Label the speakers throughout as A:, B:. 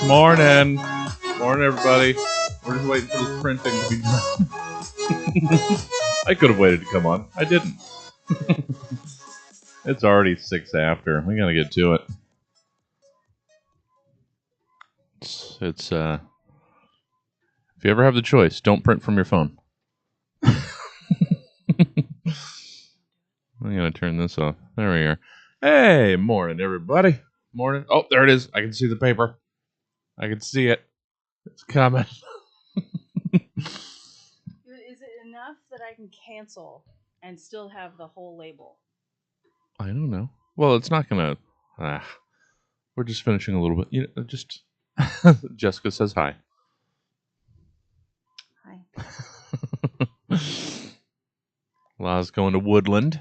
A: Morning. Morning, everybody. We're just waiting for this printing to be done. I could have waited to come on. I didn't. It's already 6 after. We gotta get to it. It's if you ever have the choice, don't print from your phone. I'm gonna turn this off. There we are. Hey, morning, everybody. Morning. Oh, there it is. I can see the paper. I can see it. It's coming.
B: Is it enough that I can cancel and still have the whole label?
A: I don't know. Well, it's not gonna. We're just finishing a little bit. You know, just Jessica says hi.
B: Hi.
A: La's going to Woodland.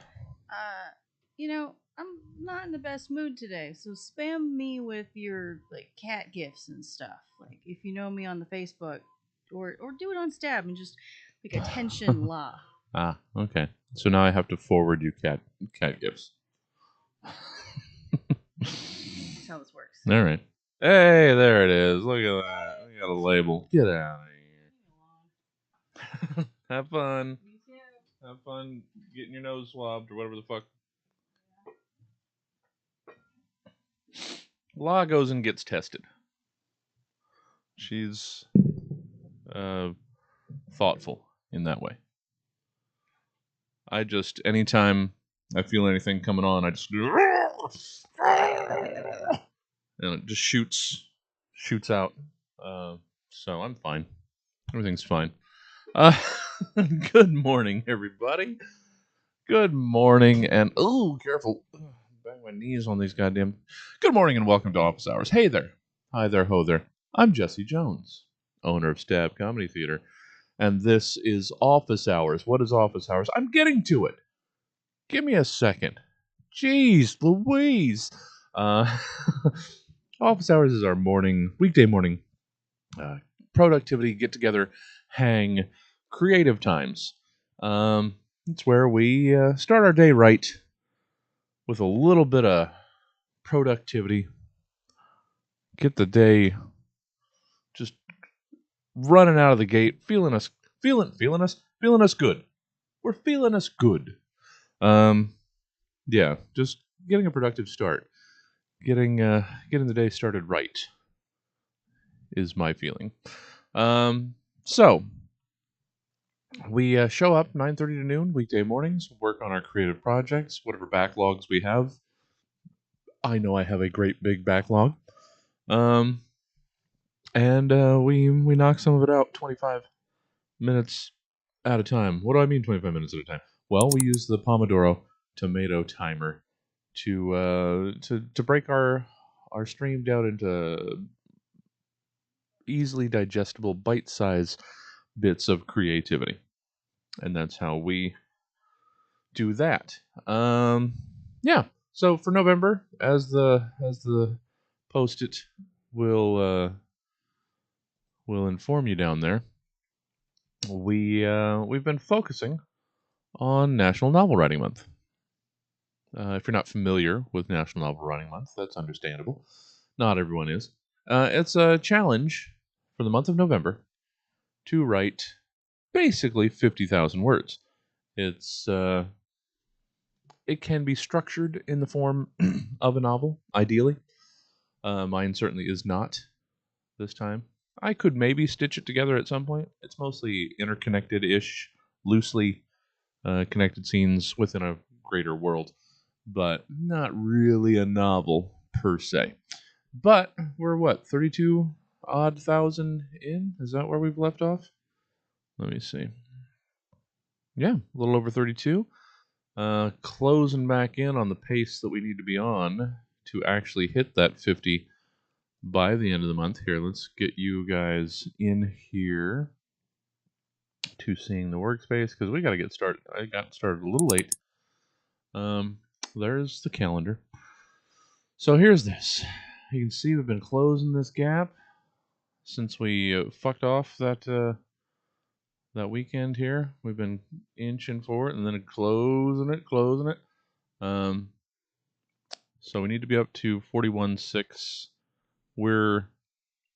B: I'm not in the best mood today, so spam me with your cat gifts and stuff. Like if you know me on the Facebook, or do it on Stab and just attention La.
A: Ah, okay. So now I have to forward you cat gifts.
B: That's how this works.
A: All right. Hey, there it is. Look at that. We got a label. Get out of here. Have fun.
B: Me too.
A: Have fun getting your nose swabbed or whatever the fuck. La goes and gets tested. She's thoughtful in that way. I just, anytime I feel anything coming on, I just and it just shoots out. So I'm fine. Everything's fine. Good morning, everybody. Good morning, and careful. Bang my knees on these goddamn. Good morning, and welcome to Office Hours. Hey there. Hi there, ho there. I'm Jesse Jones, owner of Stab Comedy Theater, and this is Office Hours. What is Office Hours? I'm getting to it. Give me a second. Jeez Louise. Office Hours is our weekday morning productivity, get together, hang, creative times. It's where we start our day right with a little bit of productivity. Get the day just running out of the gate, feeling us good. We're feeling us good. Yeah, just getting a productive start. Getting the day started right is my feeling. So we show up 9:30 to noon weekday mornings, work on our creative projects, whatever backlogs we have. I know I have a great big backlog. And we knock some of it out 25 minutes at a time. What do I mean 25 minutes at a time? Well, we use the Pomodoro tomato timer to break our are streamed out into easily digestible, bite-sized bits of creativity, and that's how we do that. Yeah. So for November, as the post-it will inform you down there, we've been focusing on National Novel Writing Month. If you're not familiar with National Novel Writing Month, that's understandable. Not everyone is. It's a challenge for the month of November to write basically 50,000 words. It can be structured in the form of a novel, ideally. Mine certainly is not this time. I could maybe stitch it together at some point. It's mostly interconnected-ish, loosely connected scenes within a greater world, but not really a novel per se. But we're what, 32 odd thousand in? Is that where we've left off? Let me see. Yeah, a little over 32. Closing back in on the pace that we need to be on to actually hit that 50 by the end of the month. Here, let's get you guys in here to seeing the workspace, because we got to get started. I got started a little late. There's the calendar. So here's this. You can see we've been closing this gap since we fucked off that weekend here. We've been inching for it and then closing it. So we need to be up to 41.6. We're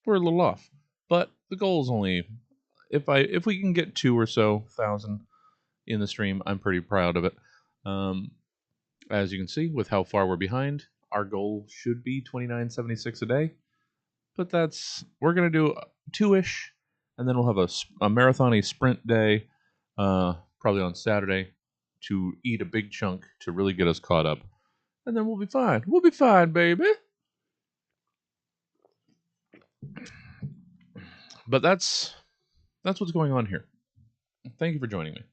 A: a little off, but the goal is only if we can get 2 or so thousand in the stream, I'm pretty proud of it. As you can see, with how far we're behind, our goal should be 29.76 a day, but we're gonna do 2-ish, and then we'll have a marathon sprint day, probably on Saturday, to eat a big chunk to really get us caught up, and then we'll be fine. We'll be fine, baby. But that's what's going on here. Thank you for joining me.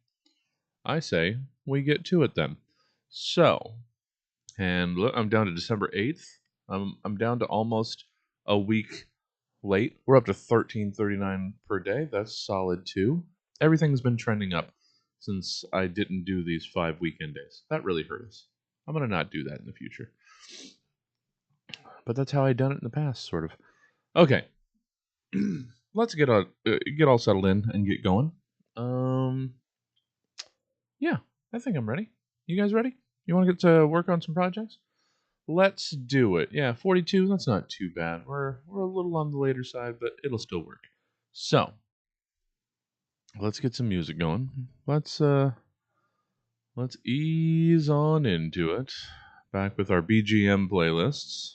A: I say we get to it then. So, and look, I'm down to December 8th. I'm down to almost a week late. We're up to 1339 per day. That's solid too. Everything's been trending up since I didn't do these 5 weekend days. That really hurt us. I'm going to not do that in the future. But that's how I've done it in the past, sort of. Okay. Let's get all settled in and get going. Yeah, I think I'm ready. You guys ready? You want to get to work on some projects? Let's do it. Yeah, 42, that's not too bad. We're a little on the later side, but it'll still work. So, let's get some music going. Let's ease on into it. Back with our BGM playlists.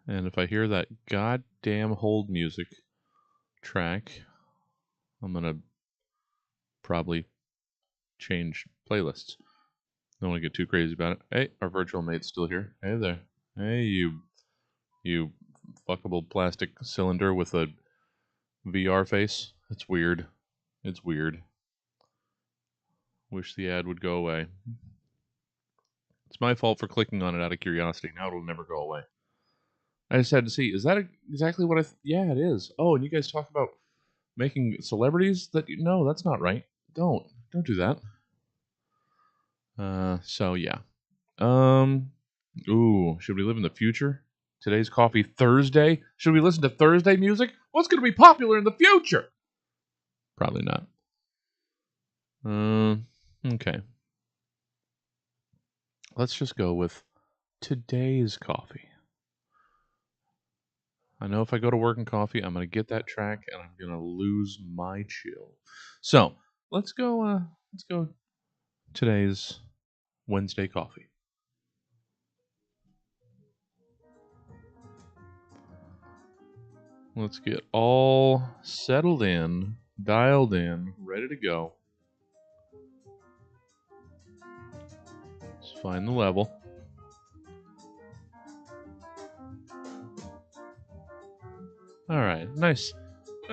A: And if I hear that goddamn hold music track, I'm going to probably change playlists. Don't want to get too crazy about it. Hey, our virtual mate's still here. Hey there. Hey, you fuckable plastic cylinder with a VR face. It's weird. It's weird. Wish the ad would go away. It's my fault for clicking on it out of curiosity. Now it'll never go away. I just had to see. Is that exactly what yeah, it is. Oh, and you guys talk about making celebrities that... No, that's not right. Don't do that. So yeah. Ooh, should we live in the future? Today's coffee Thursday? Should we listen to Thursday music? What's going to be popular in the future? Probably not. Okay. Let's just go with today's coffee. I know if I go to work and coffee, I'm going to get that track and I'm going to lose my chill. So, let's go today's Wednesday coffee. Let's get all settled in, dialed in, ready to go. Let's find the level. All right, nice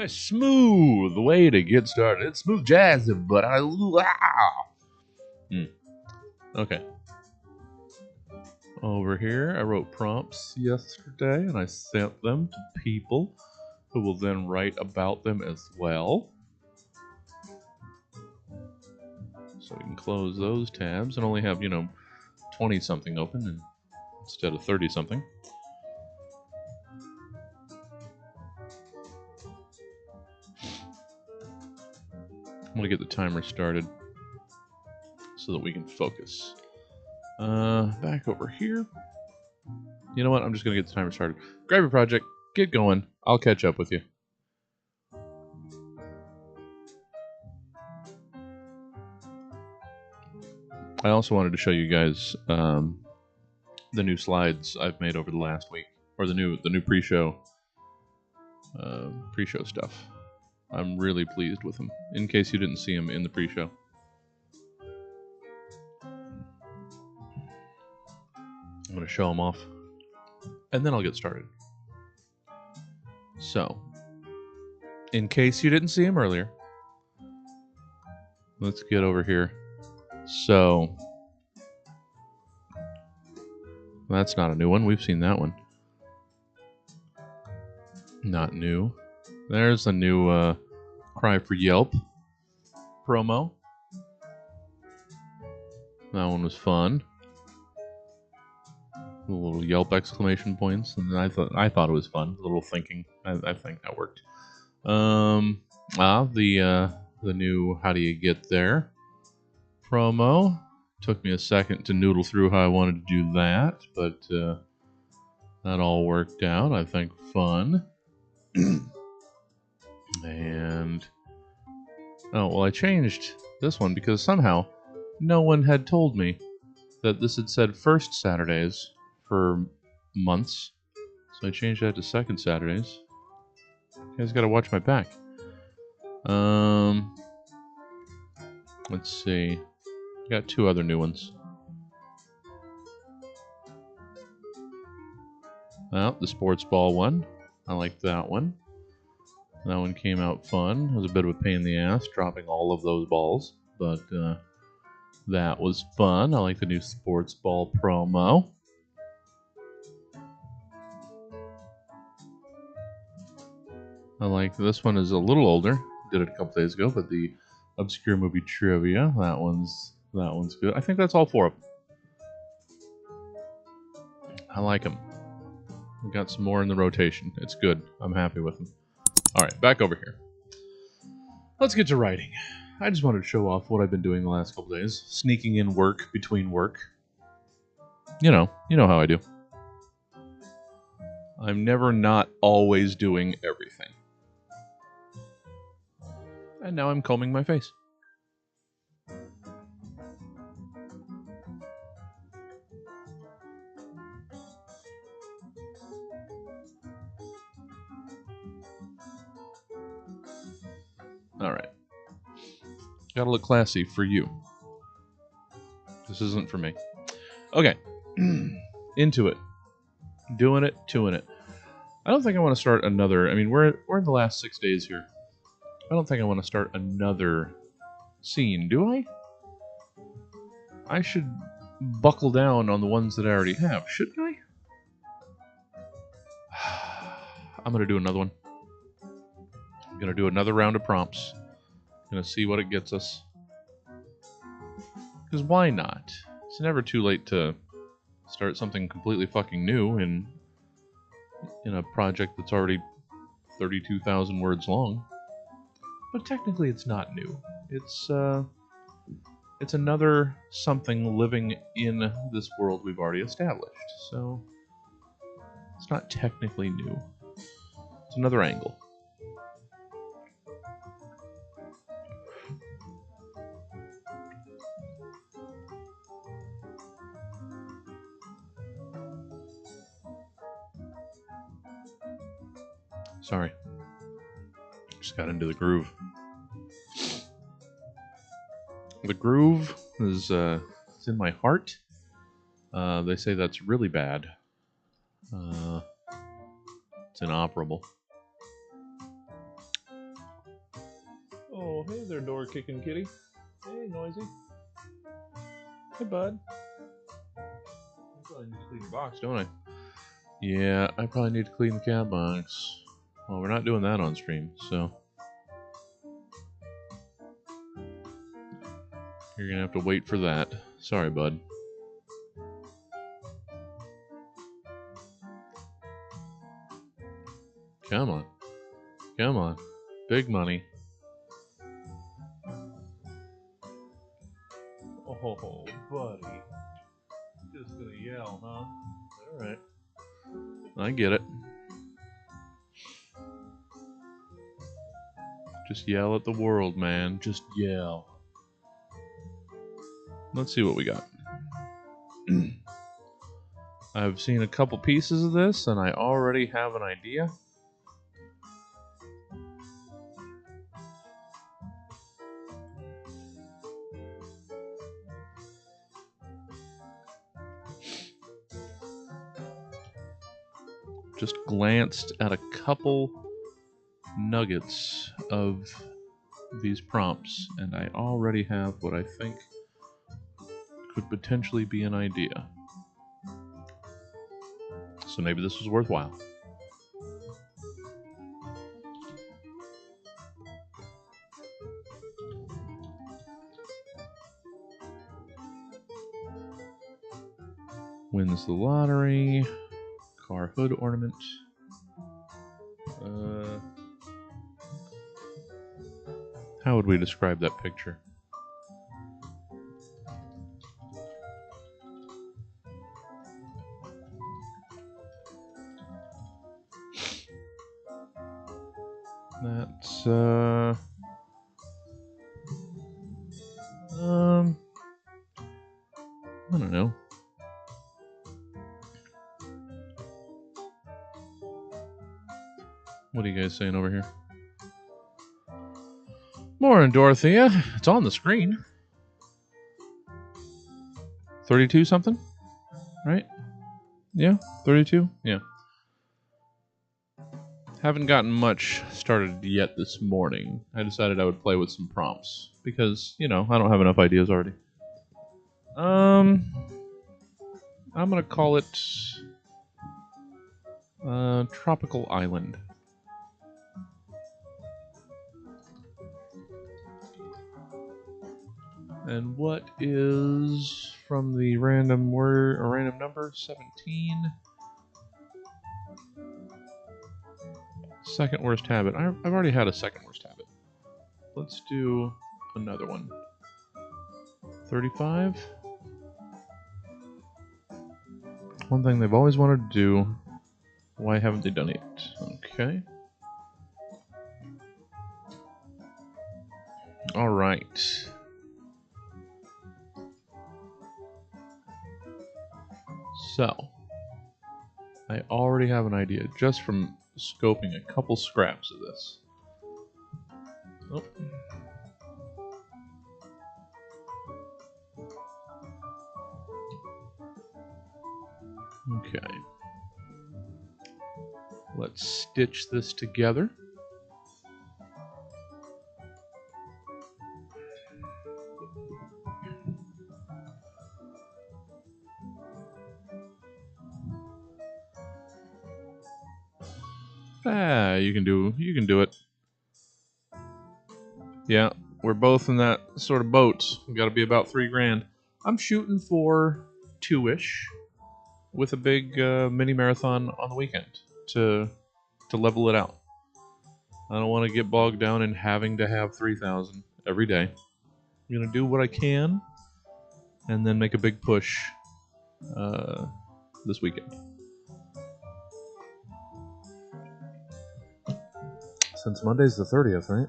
A: smooth way to get started. It's smooth jazz, but okay. Over here, I wrote prompts yesterday and I sent them to people who will then write about them as well. So we can close those tabs and only have, 20 something open instead of 30 something. I'm going to get the timer started so that we can focus. Back over here. You know what? I'm just going to get the timer started. Grab your project, get going. I'll catch up with you. I also wanted to show you guys the new slides I've made over the last week, or the new pre-show stuff. I'm really pleased with them. In case you didn't see them in the pre-show, I'm going to show them off, and then I'll get started. So, in case you didn't see them earlier, let's get over here. So, that's not a new one. We've seen that one. Not new. There's a new Cry for Yelp promo. That one was fun. The little Yelp exclamation points, and I thought it was fun. A little thinking. I think that worked. The new How Do You Get There promo. Took me a second to noodle through how I wanted to do that, but that all worked out. I think fun. And I changed this one because somehow no one had told me that this had said first Saturdays for months, so I changed that to second Saturdays. You guys gotta watch my back. Let's see. I got two other new ones. Well, the sports ball one. I like that one. That one came out fun. It was a bit of a pain in the ass dropping all of those balls, but that was fun. I like the new sports ball promo. I like this one is a little older. Did it a couple days ago, but the obscure movie trivia, that one's good. I think that's all four of them. I like them. We got some more in the rotation. It's good. I'm happy with them. All right, back over here. Let's get to writing. I just wanted to show off what I've been doing the last couple days, sneaking in work between work. You know how I do. I'm never not always doing everything. And now I'm combing my face. Alright. Gotta look classy for you. This isn't for me. Okay. Into it. Doing it. I don't think I want to start another... I mean, we're in the last 6 days here. I don't think I want to start another scene, do I? I should buckle down on the ones that I already have, shouldn't I? I'm going to do another one. I'm going to do another round of prompts. Going to see what it gets us. Because why not? It's never too late to start something completely fucking new in a project that's already 32,000 words long. But technically it's not new. It's another something living in this world we've already established. So it's not technically new. It's another angle. Sorry. Just got into the groove. The groove is it's in my heart. They say that's really bad. It's inoperable. Oh, hey there, door kicking kitty. Hey, Noisy. Hey, bud. probably need to clean the box, don't I? Yeah, I probably need to clean the cat box. Well, we're not doing that on stream, so you're gonna have to wait for that. Sorry, bud. Come on. Come on. Big money. Oh, buddy. Just gonna yell, huh? Alright. I get it. Just yell at the world, man. Just yell. Let's see what we got. I've seen a couple pieces of this, and I already have an idea. Just glanced at a couple nuggets of these prompts, and I already have what I think could potentially be an idea. So maybe this was worthwhile. Wins the lottery. Car hood ornament. How would we describe that picture? That's I don't know. What are you guys saying over here? Morning, Dorothea. It's on the screen. 32 something? Right? Yeah, 32? Yeah. Haven't gotten much started yet this morning. I decided I would play with some prompts because, you know, I don't have enough ideas already. I'm gonna call it Tropical Island. And what is from the random word or random number? 17. Second worst habit. I've already had a second worst habit. Let's do another one. 35. One thing they've always wanted to do. Why haven't they done it? Okay. All right. So, I already have an idea just from scoping a couple scraps of this. Oh. Okay. Let's stitch this together. You can do it. Yeah, we're both in that sort of boat. We got to be about $3,000. I'm shooting for 2-ish with a big mini marathon on the weekend to level it out. I don't want to get bogged down in having to have 3,000 every day. I'm gonna do what I can, and then make a big push this weekend. Since Monday's the 30th, right?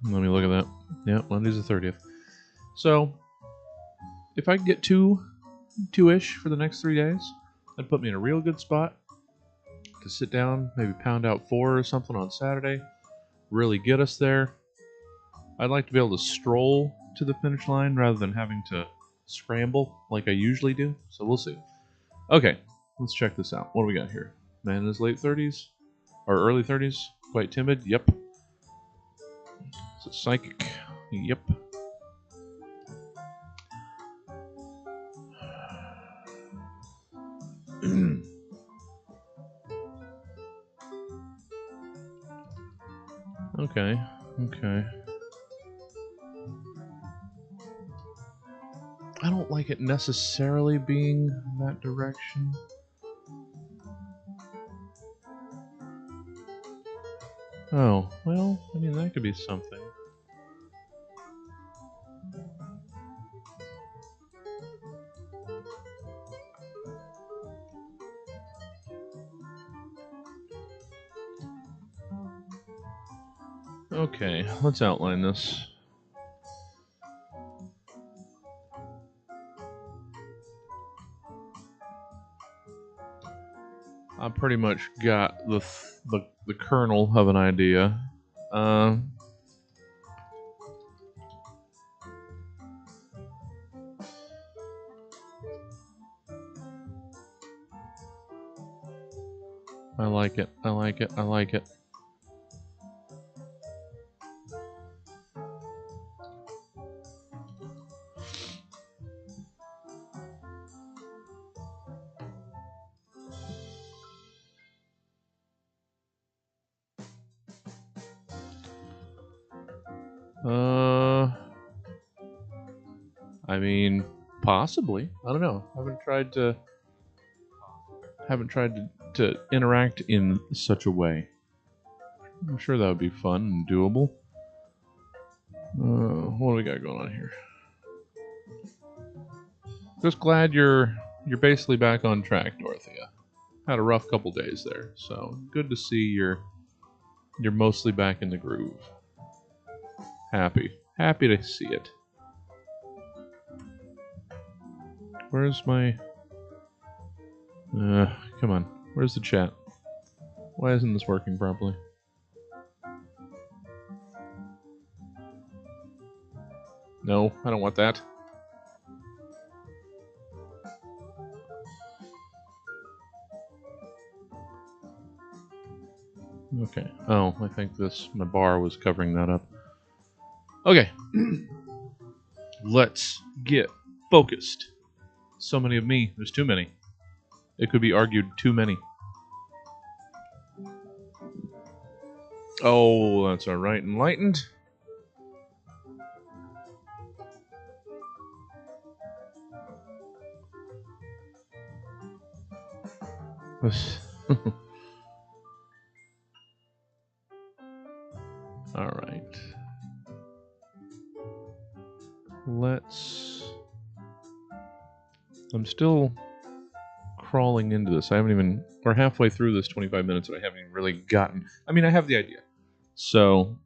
A: Let me look at that. Yeah, Monday's the 30th. So, if I can get 2-ish for the next 3 days, that'd put me in a real good spot to sit down, maybe pound out 4 or something on Saturday, really get us there. I'd like to be able to stroll to the finish line rather than having to scramble like I usually do, so we'll see. Okay, let's check this out. What do we got here? Man in his late 30s? Or early 30s? Quite timid? Yep. Is it psychic? Yep. Okay, okay. I don't like it necessarily being that direction. Oh, well, I mean, that could be something. Okay, let's outline this. I pretty much got the kernel of an idea. I like it. I like it. I like it. I mean, possibly. I don't know. Haven't tried to interact in such a way. I'm sure that would be fun and doable. What do we got going on here? Just glad you're basically back on track, Dorothea. Had a rough couple days there, so good to see you're mostly back in the groove. Happy to see it. Where's my? Come on. Where's the chat? Why isn't this working properly? No, I don't want that. Okay. Oh, I think my bar was covering that up. Okay. Let's get focused. So many of me. There's too many. It could be argued too many. Oh, that's all right. Enlightened. All right. I'm still crawling into this. We're halfway through this 25 minutes and I haven't even really gotten. I mean, I have the idea. So,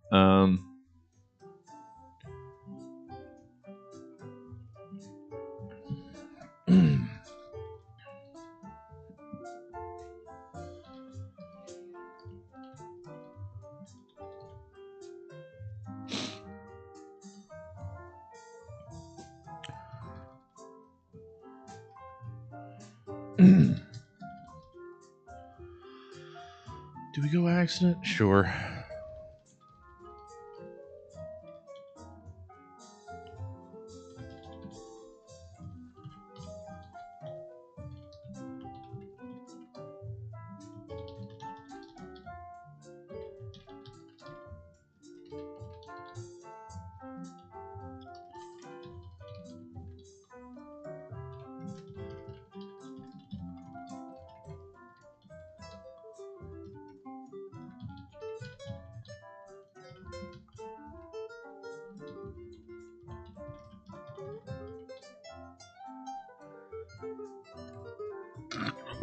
A: do we go accident? Sure.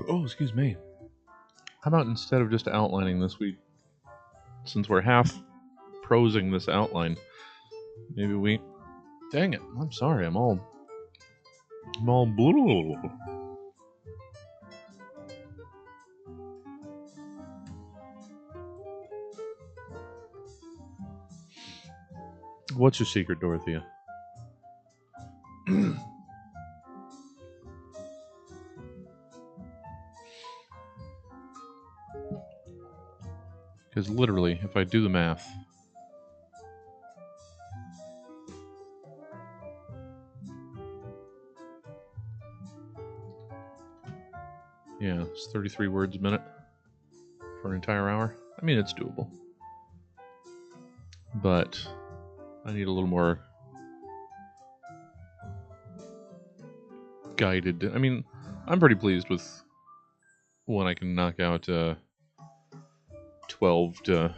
A: Oh, excuse me. How about instead of just outlining this, since we're half prosing this outline, maybe we. Dang it! I'm sorry. I'm all blue. What's your secret, Dorothea? Because literally, if I do the math, Yeah, it's 33 words a minute for an entire hour. I mean, it's doable. But I need a little more guided. I mean, I'm pretty pleased with when I can knock out 12 to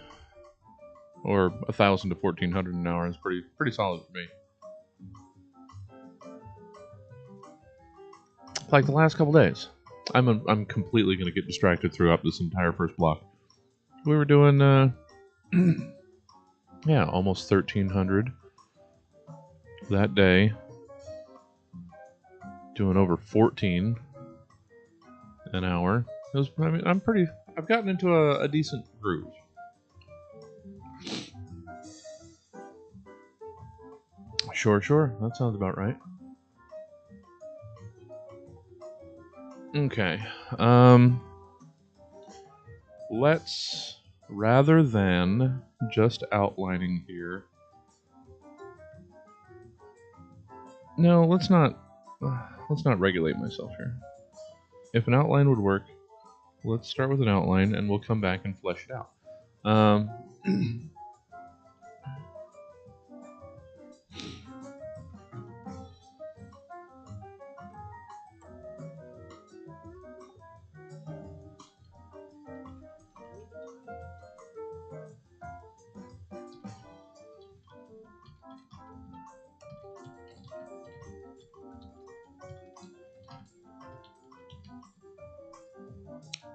A: or 1,000 to 1,400 an hour. Is pretty solid for me. Like the last couple days, I'm completely gonna get distracted throughout this entire first block. We were doing yeah, almost 1,300 that day. Doing over 14 an hour. It was, I mean, I've gotten into a decent groove. Sure. That sounds about right. Okay. Let's, rather than just outlining here. No, let's not regulate myself here. If an outline would work, let's start with an outline and we'll come back and flesh it out.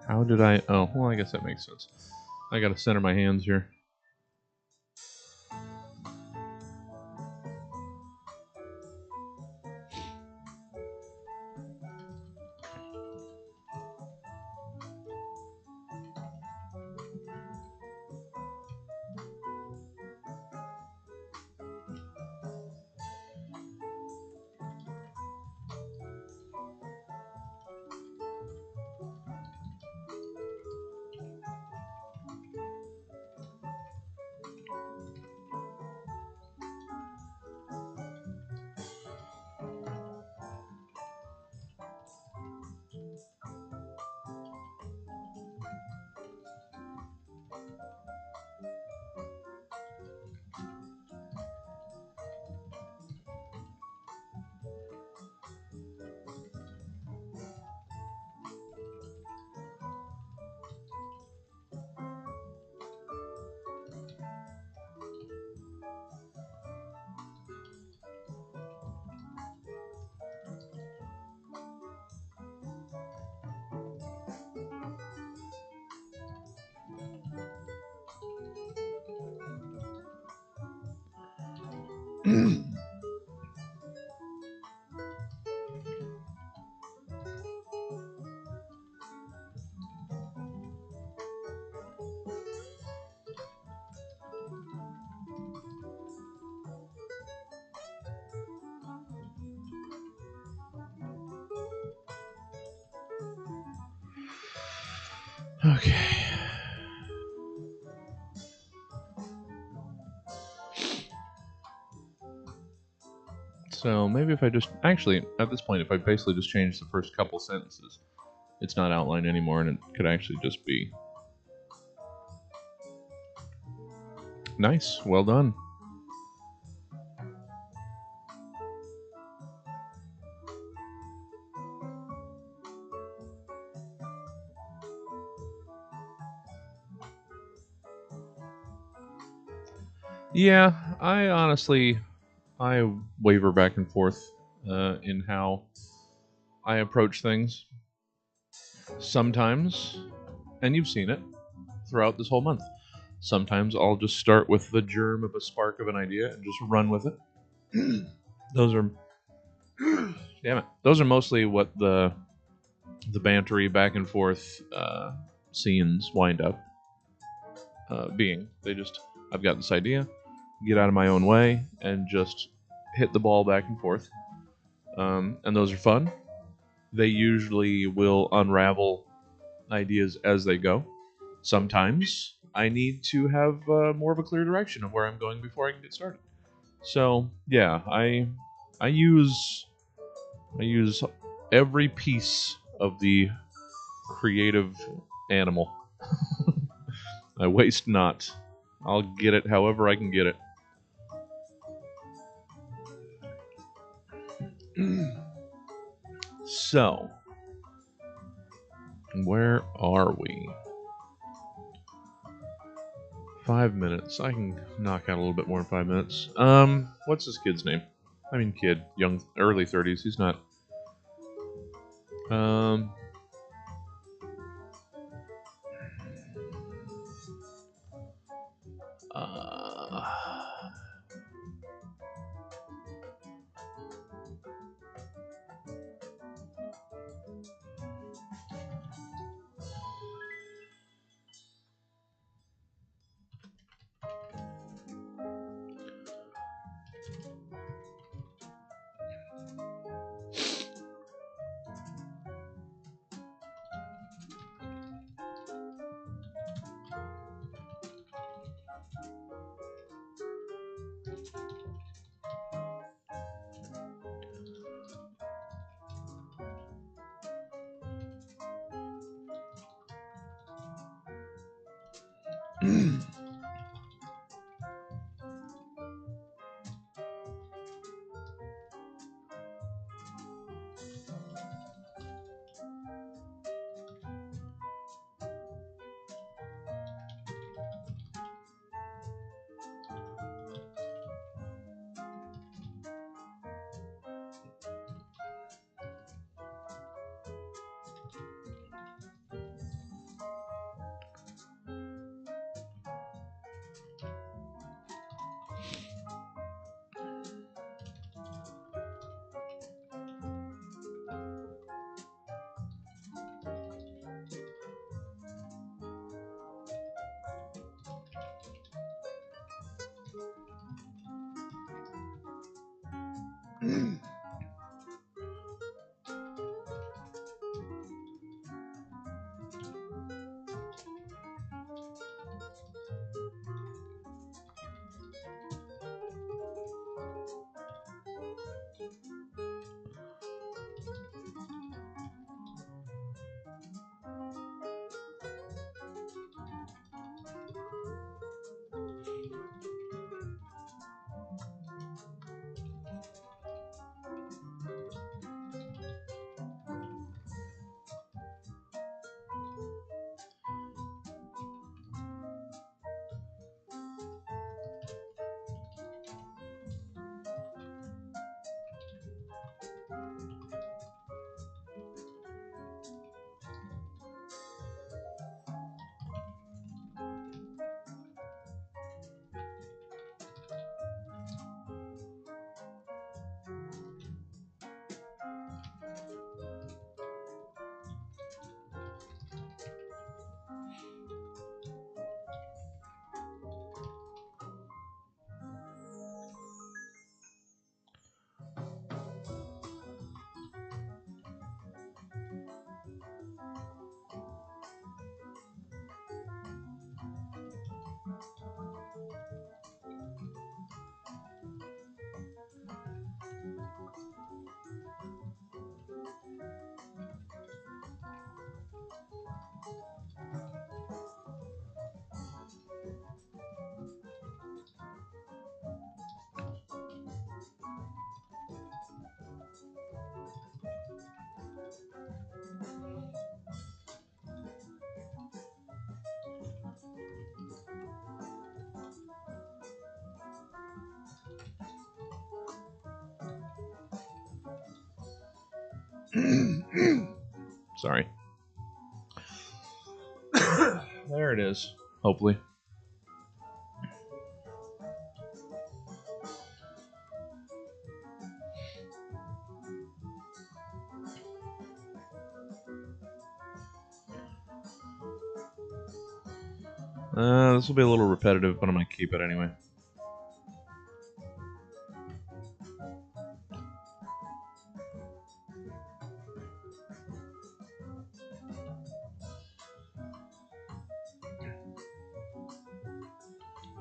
A: How did I... Oh, well, I guess that makes sense. I gotta center my hands here. Okay. So maybe if I just... Actually, at this point, if I basically just change the first couple sentences, it's not outlined anymore and it could actually just be... Nice. Well done. Yeah, I waver back and forth in how I approach things. Sometimes, and you've seen it throughout this whole month, sometimes I'll just start with the germ of a spark of an idea and just run with it. Those are, damn it, those are mostly what the bantery back and forth scenes wind up being. I've got this idea, get out of my own way, and just hit the ball back and forth. And those are fun. They usually will unravel ideas as they go. Sometimes I need to have more of a clear direction of where I'm going before I can get started. So yeah, I use every piece of the creative animal. I waste not. I'll get it however I can get it. So, where are we? 5 minutes. I can knock out a little bit more in 5 minutes. What's this kid's name? I mean, kid, young, early 30s. He's not. Um, uh, sorry. There it is. Hopefully. This will be a little repetitive, but I'm going to keep it anyway.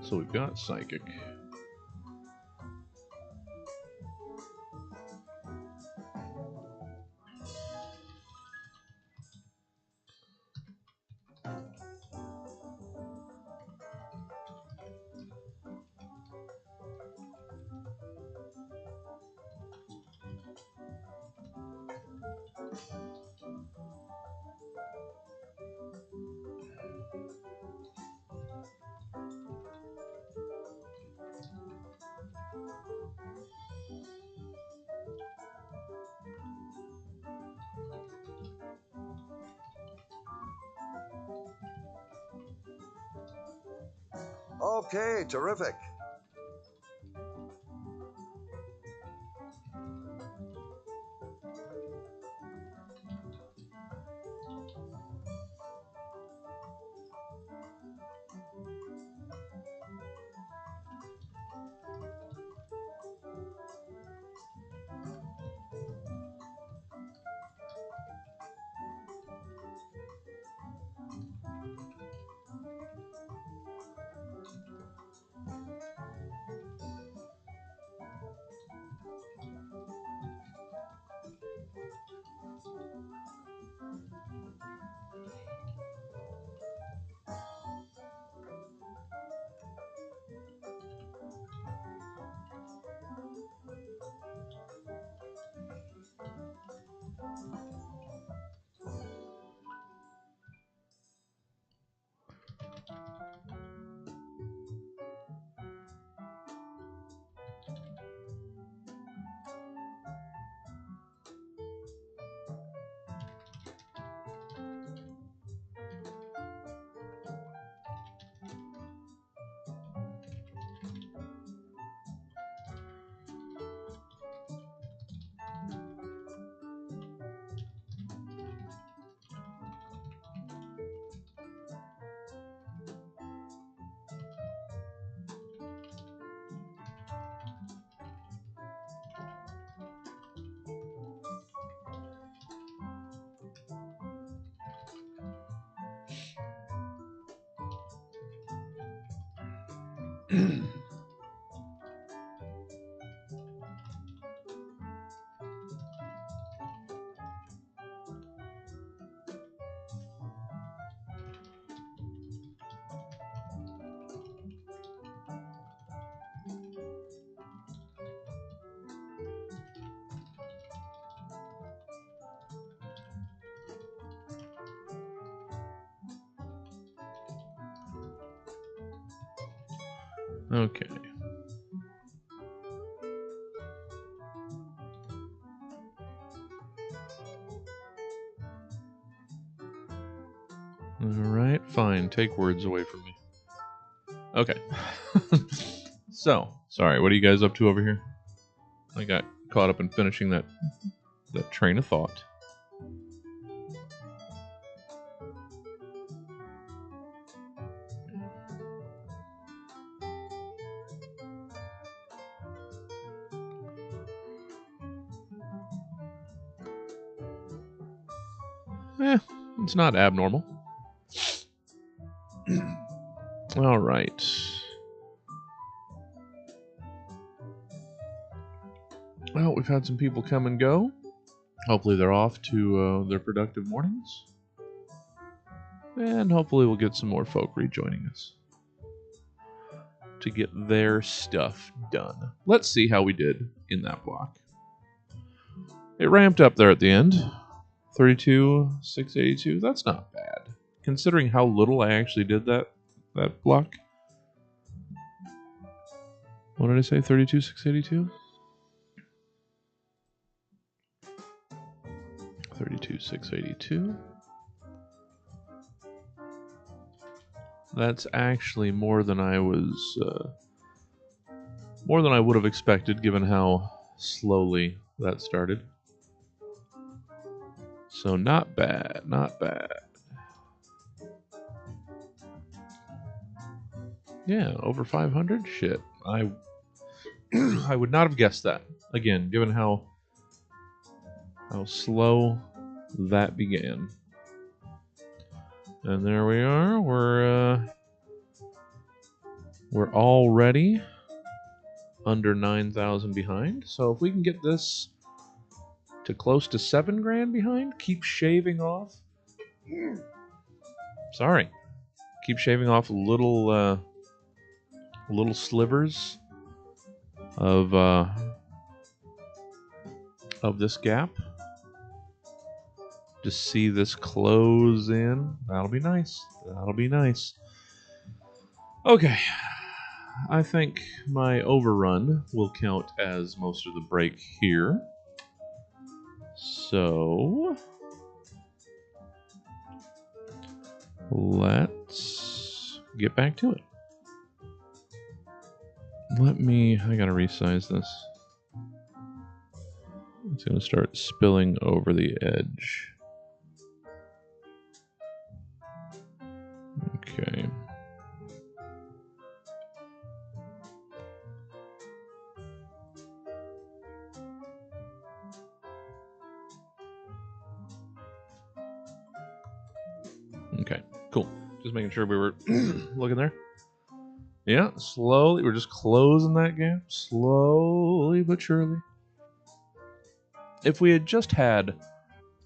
A: So we've got Psychic.
C: Okay, terrific.
A: Okay. All right, fine. Take words away from me. Okay. So, sorry. What are you guys up to over here? I got caught up in finishing that train of thought. It's not abnormal. All right. Well, we've had some people come and go. Hopefully they're off to their productive mornings. And hopefully we'll get some more folk rejoining us to get their stuff done. Let's see how we did in that block. It ramped up there at the end. 32,682. That's not bad. Considering how little I actually did that block. What did I say? 32,682? 32,682. That's actually more than I was, more than I would have expected, given how slowly that started. So not bad, not bad. Yeah, over 500. Shit, I would not have guessed that. Again, given how slow that began. And there we are. We're already under 9,000 behind. So if we can get this to close to 7 grand behind, keep shaving off. Sorry, keep shaving off little slivers of this gap. Just see this close in. That'll be nice. That'll be nice. Okay. I think my overrun will count as most of the break here. So let's get back to it. I gotta resize this. It's gonna start spilling over the edge. Okay. Okay, cool. Just making sure we were looking there. Yeah, slowly. We're just closing that gap. Slowly but surely. If we had just had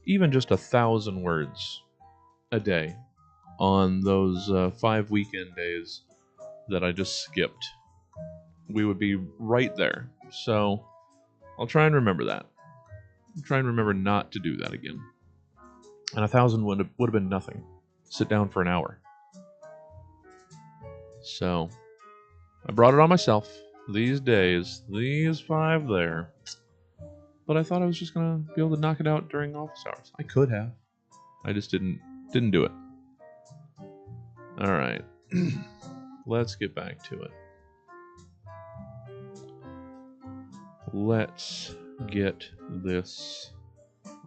A: even just 1,000 words a day on those 5 weekend days that I just skipped, we would be right there. So I'll try and remember that. I'll try and remember not to do that again. And 1,000 would have been nothing. Sit down for an hour. So I brought it on myself these days, these 5 there. But I thought I was just gonna be able to knock it out during office hours. I could have. I just didn't do it. All right. Let's get back to it. Let's get this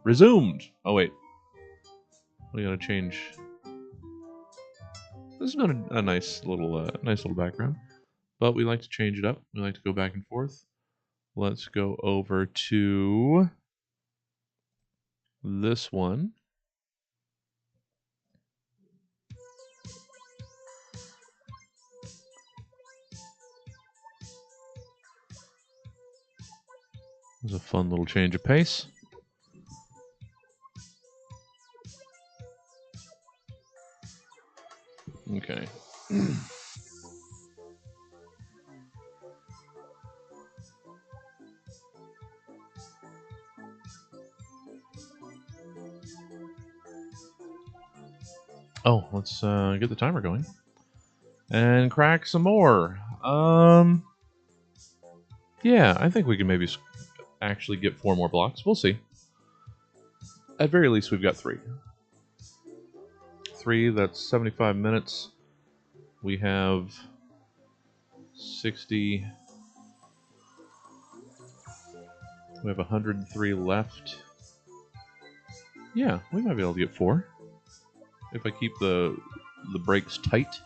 A: resumed. Oh wait, we gotta change. This is not a nice little background, but we like to change it up. We like to go back and forth. Let's go over to this one. It was a fun little change of pace. Okay. Oh, let's get the timer going and crack some more. Yeah, I think we can maybe actually get 4 more blocks. We'll see. At very least, we've got 3. 3, that's 75 minutes. We have 60. We have 103 left. Yeah, we might be able to get 4 if I keep the brakes tight.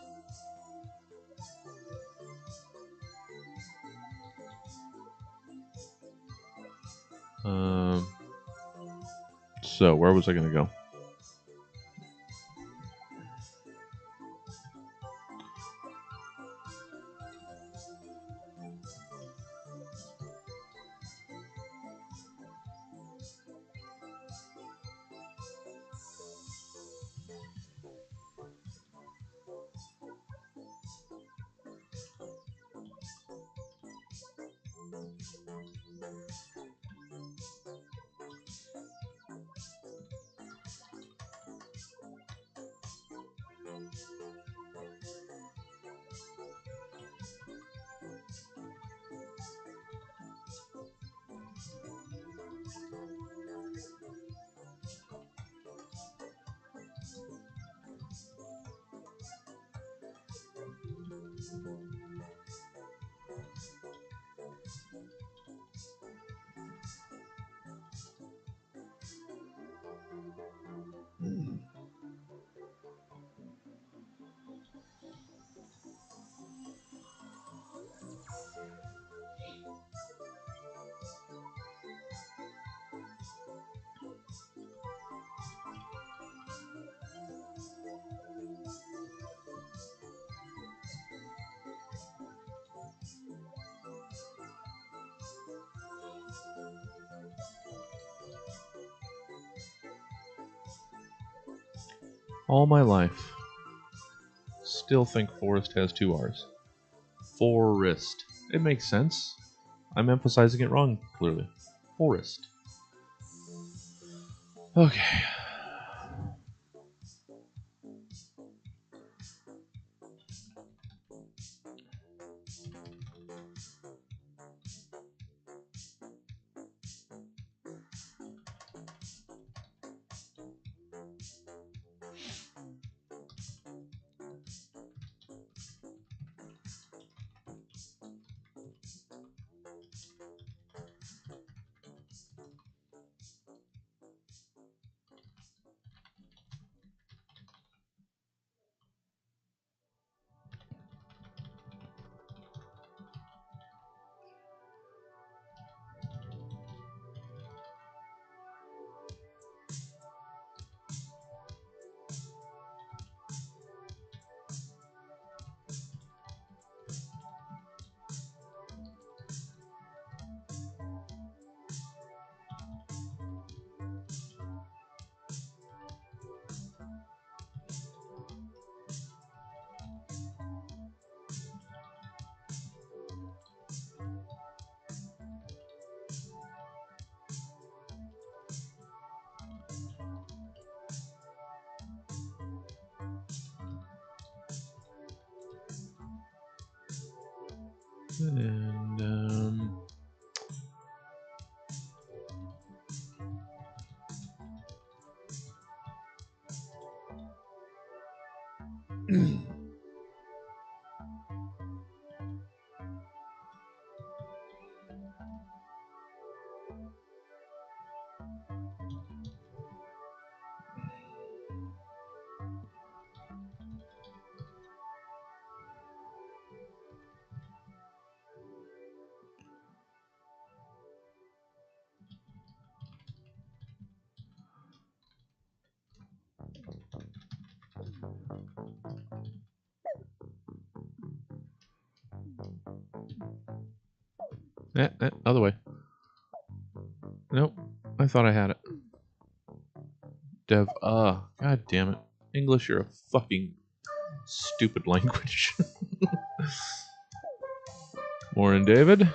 A: So where was I going to go? All my life, still think forest has 2 R's. Forest. It makes sense. I'm emphasizing it wrong, clearly. Forest. Okay. And other way. Nope. I thought I had it. Dev. God damn it. English, you're a fucking stupid language. Morning, David.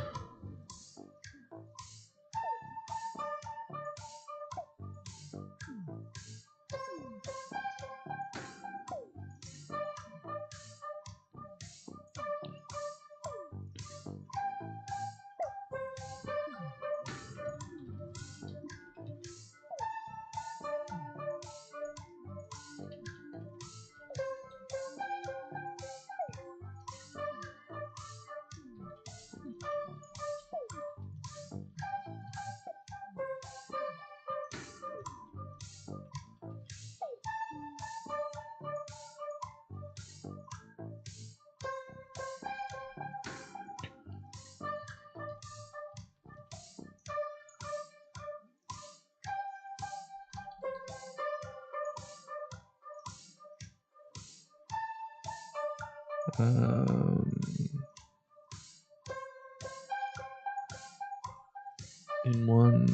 A: In one.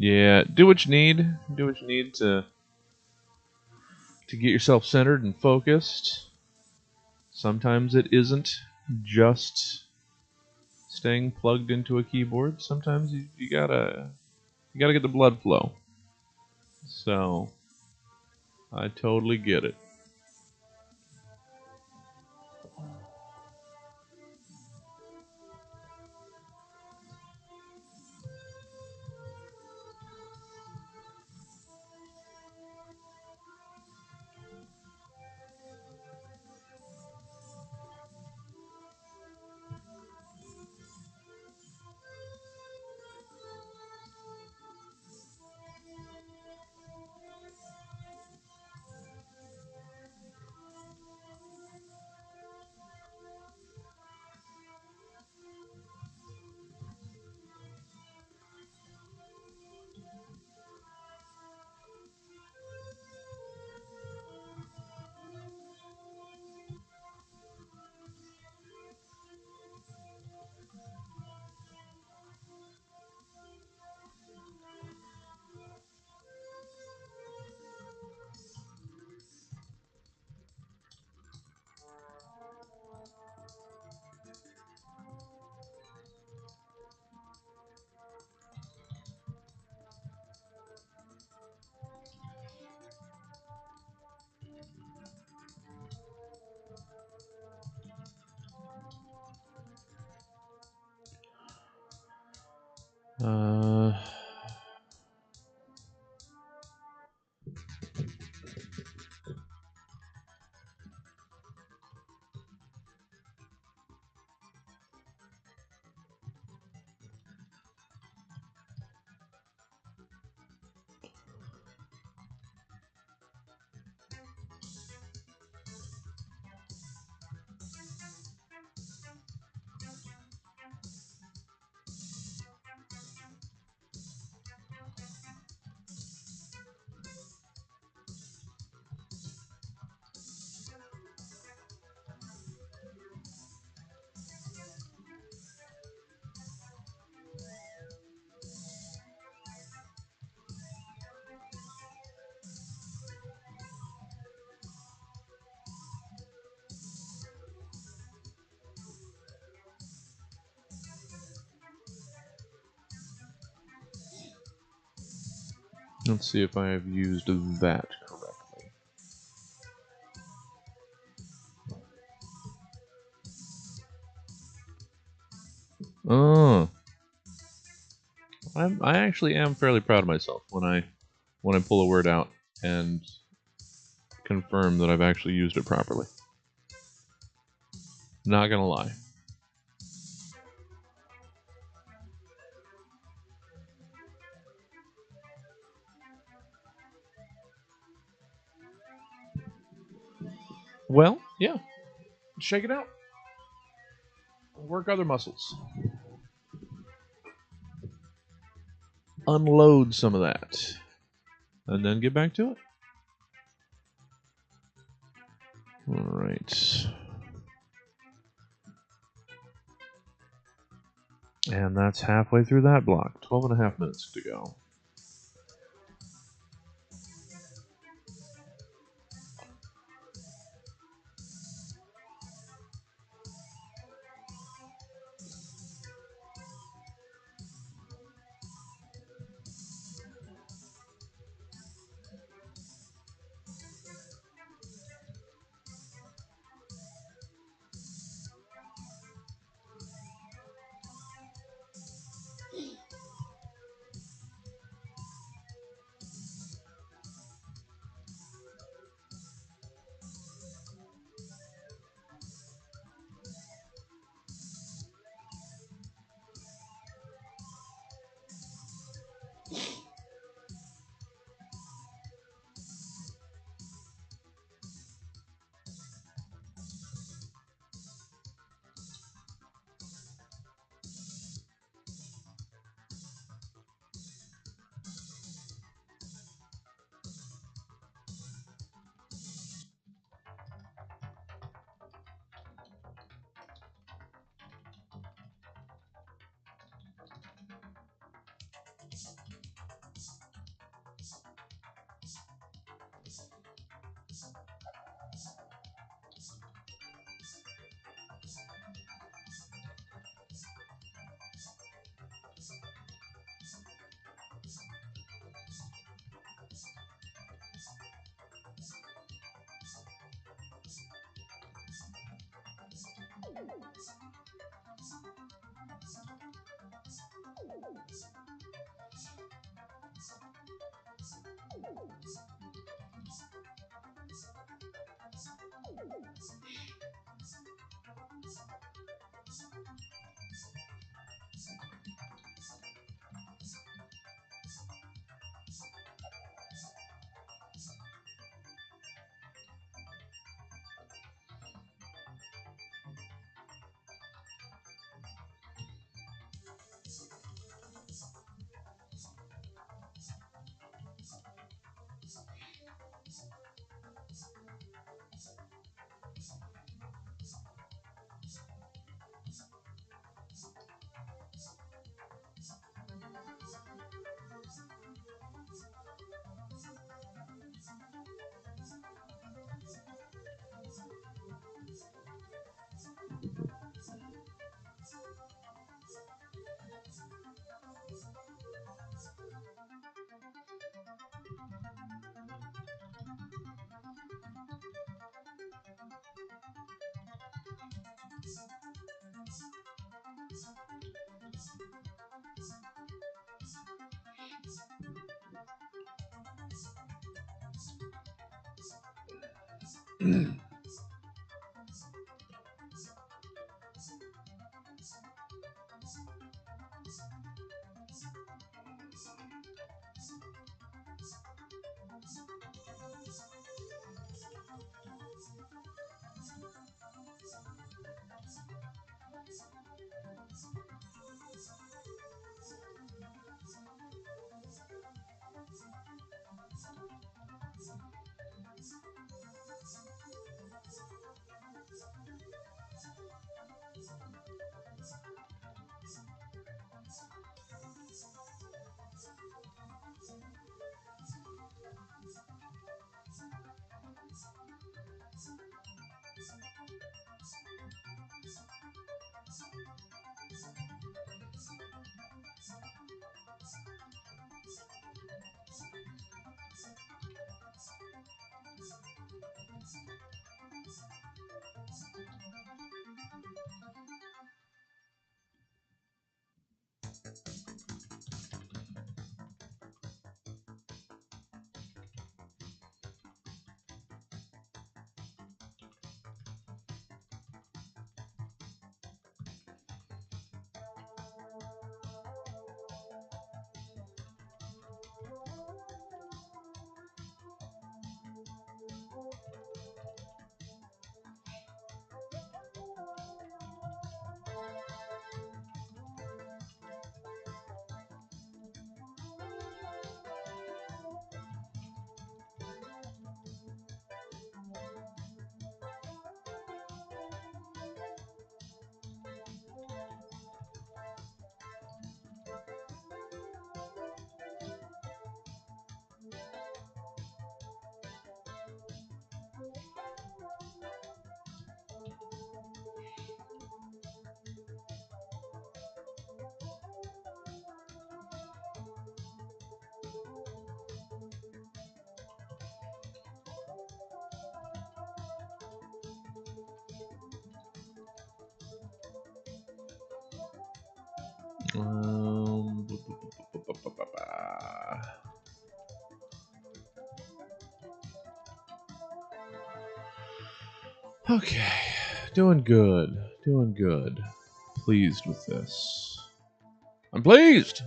A: Yeah, do what you need. Do what you need to get yourself centered and focused. Sometimes it isn't just staying plugged into a keyboard. Sometimes you gotta get the blood flow. So I totally get it. Uh, let's see if I have used that correctly. Oh, I actually am fairly proud of myself when I pull a word out and confirm that I've actually used it properly. Not gonna lie. Well, yeah, shake it out. Work other muscles. Unload some of that, and then get back to it. All right. And that's halfway through that block. 12 and a half minutes to go. Okay, doing good. Doing good. Pleased with this. I'm pleased!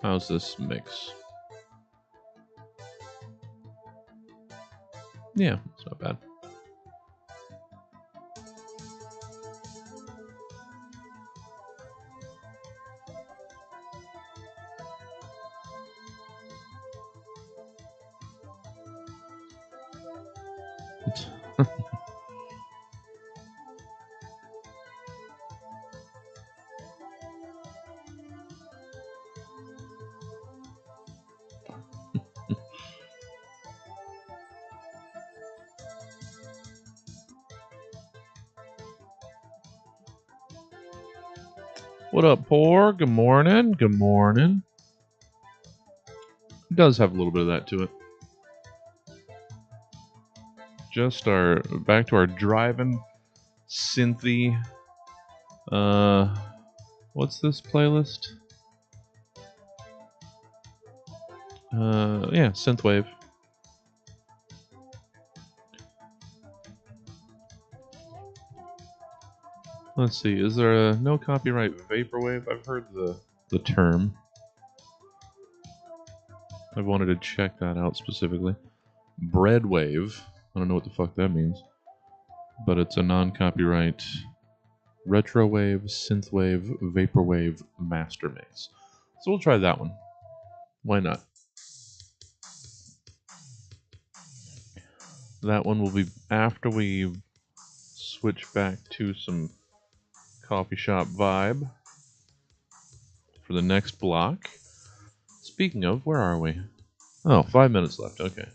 A: How's this mix? Yeah, it's not bad. What up, Poor? Good morning. Good morning. It does have a little bit of that to it. just our back to our driving synthy. What's this playlist? Yeah, synthwave. Let's see. Is there a no copyright vaporwave? I've heard the term. I wanted to check that out specifically. Breadwave. I don't know what the fuck that means, but it's a non-copyright retrowave, synthwave, vaporwave master mix. So we'll try that one. Why not? That one will be after we switch back to some coffee shop vibe for the next block. Speaking of, where are we? Oh, 5 minutes left. Okay.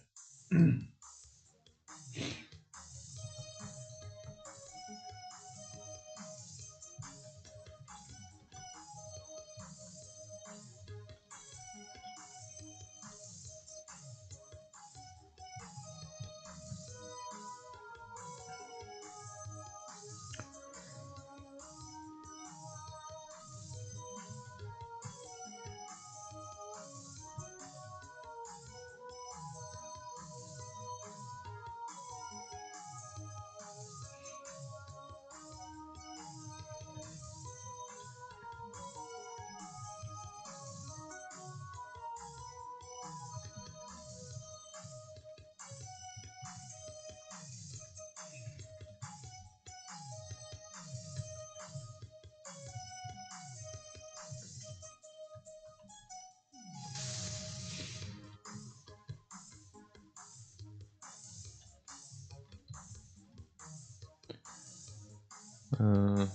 A: Uh,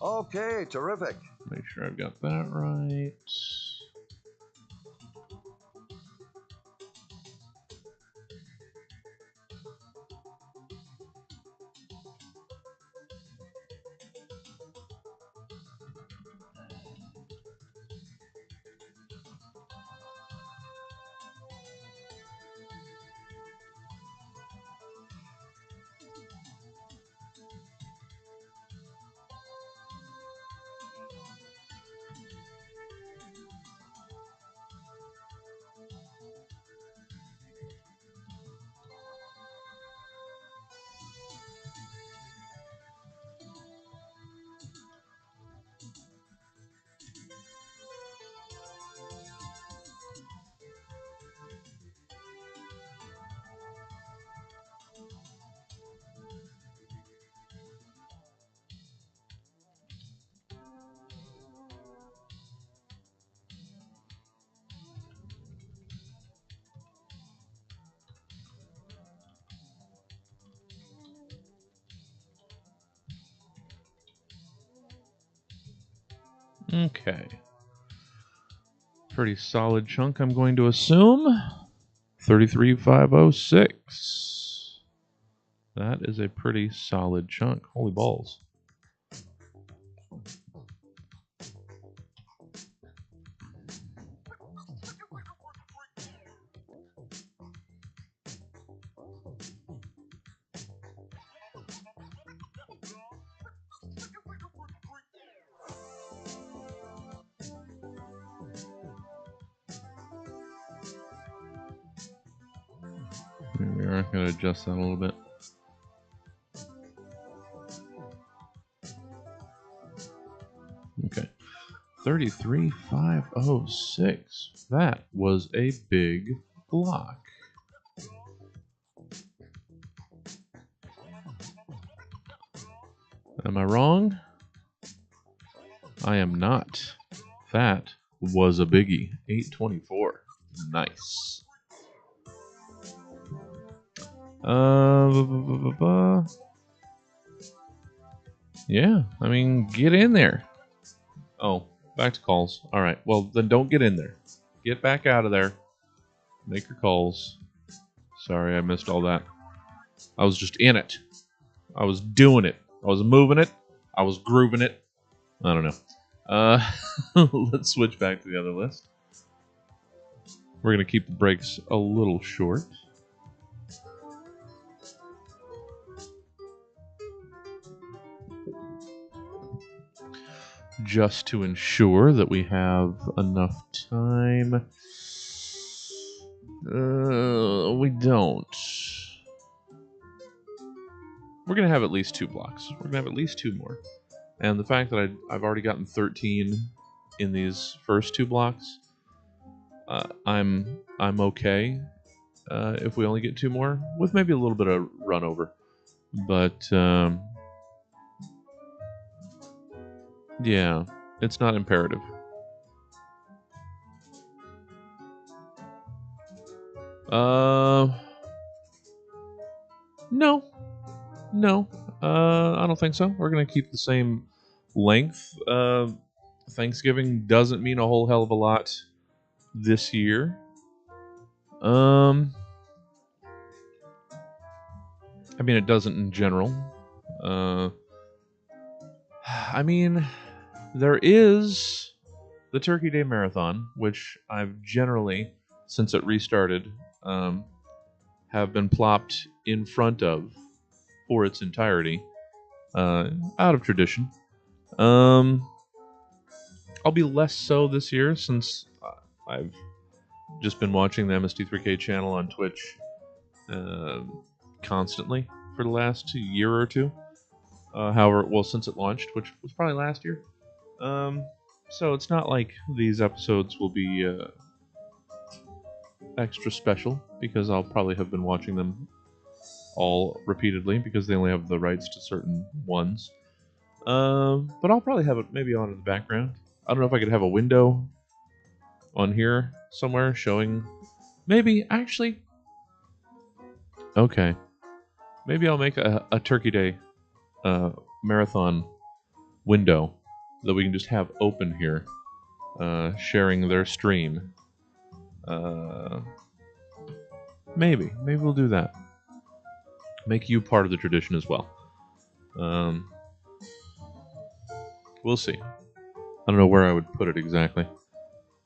C: Okay, terrific.
A: Make sure I've got that right. Okay. Pretty solid chunk, I'm going to assume. 33,506. That is a pretty solid chunk. Holy balls. We're going to adjust that a little bit. Okay. 33,506. That was a big block. Am I wrong? I am not. That was a biggie. 824. Nice. Yeah, I mean, get in there. Oh, back to calls. All right. Well, then don't get in there. Get back out of there. Make your calls. Sorry, I missed all that. I was just in it. I was doing it. I was moving it. I was grooving it. I don't know. Let's switch back to the other list. We're going to keep the breaks a little short. Just to ensure that we have enough time. We don't. We're going to have at least 2 blocks. We're going to have at least 2 more. And the fact that I've already gotten 13 in these first 2 blocks, I'm okay if we only get 2 more, with maybe a little bit of run over. But yeah, it's not imperative. No. I don't think so. We're gonna keep the same length. Thanksgiving doesn't mean a whole hell of a lot this year. I mean, it doesn't in general. I mean, there is the Turkey Day Marathon, which I've generally, since it restarted, have been plopped in front of for its entirety, out of tradition. I'll be less so this year since I've just been watching the MST3K channel on Twitch constantly. for the last year or two. However, well, since it launched, which was probably last year. So it's not like these episodes will be extra special because I'll probably have been watching them all repeatedly because they only have the rights to certain ones. But I'll probably have it maybe on in the background. I don't know if I could have a window on here somewhere showing. Maybe actually. Okay. Maybe I'll make a Turkey Day marathon window that we can just have open here, sharing their stream. Maybe we'll do that. Make you part of the tradition as well. We'll see. I don't know where I would put it exactly.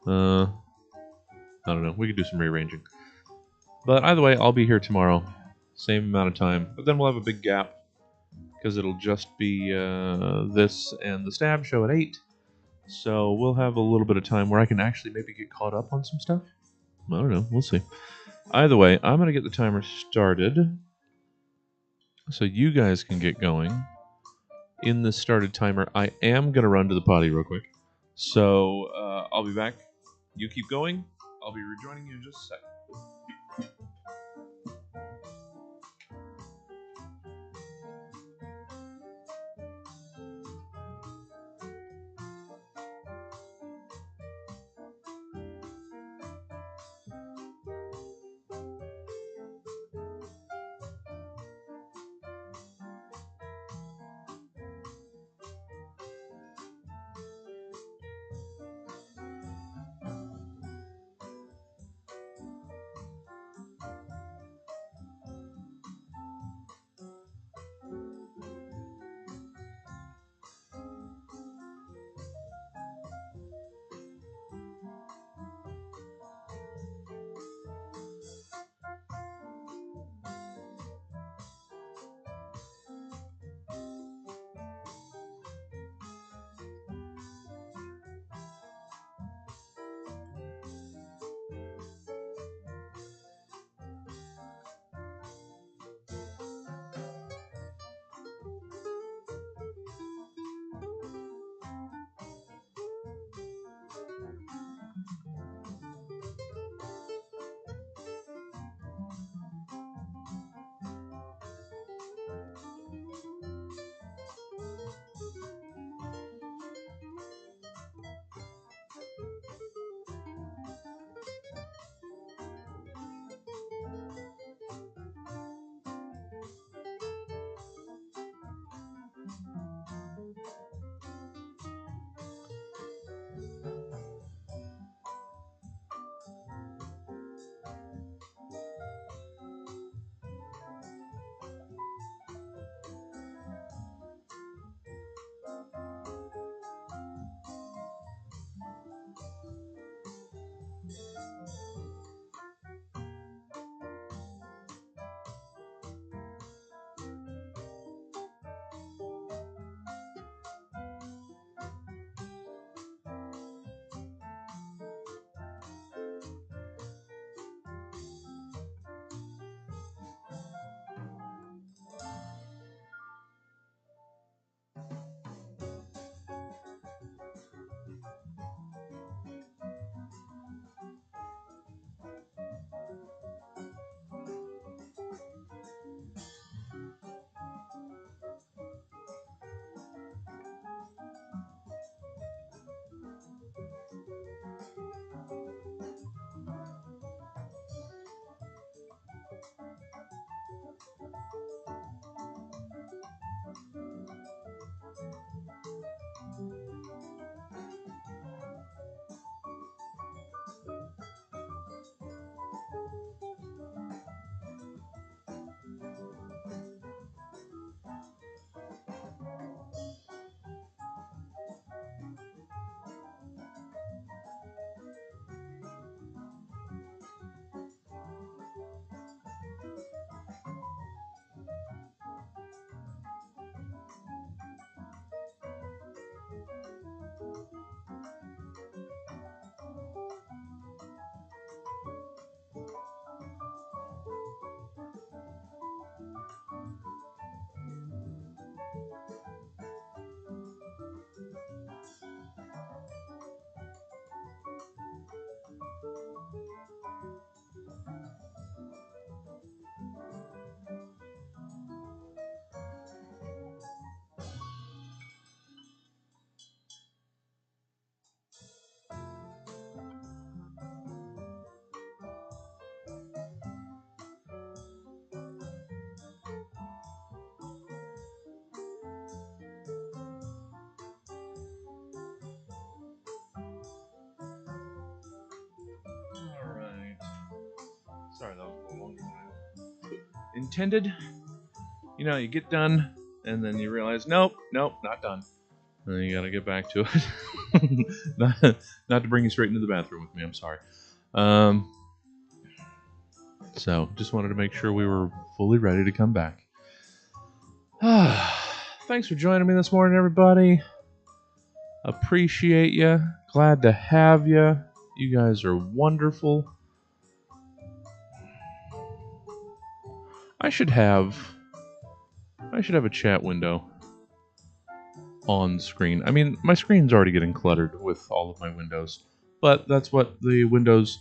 A: I don't know. We could do some rearranging. But either way, I'll be here tomorrow. Same amount of time. But then we'll have a big gap because it'll just be this and the Stab show at 8. So we'll have a little bit of time where I can actually maybe get caught up on some stuff. I don't know. We'll see. Either way, I'm going to get the timer started so you guys can get going. In the started timer, I am going to run to the potty real quick. So I'll be back. You keep going. I'll be rejoining you in just a second. intended. You know, you get done, and then you realize, nope, not done. And then you gotta get back to it. not to bring you straight into the bathroom with me. I'm sorry. So just wanted to make sure we were fully ready to come back. Thanks for joining me this morning, everybody. Appreciate you. Glad to have you. You guys are wonderful. I should have a chat window on screen. I mean, my screen's already getting cluttered with all of my windows, but that's what the Windows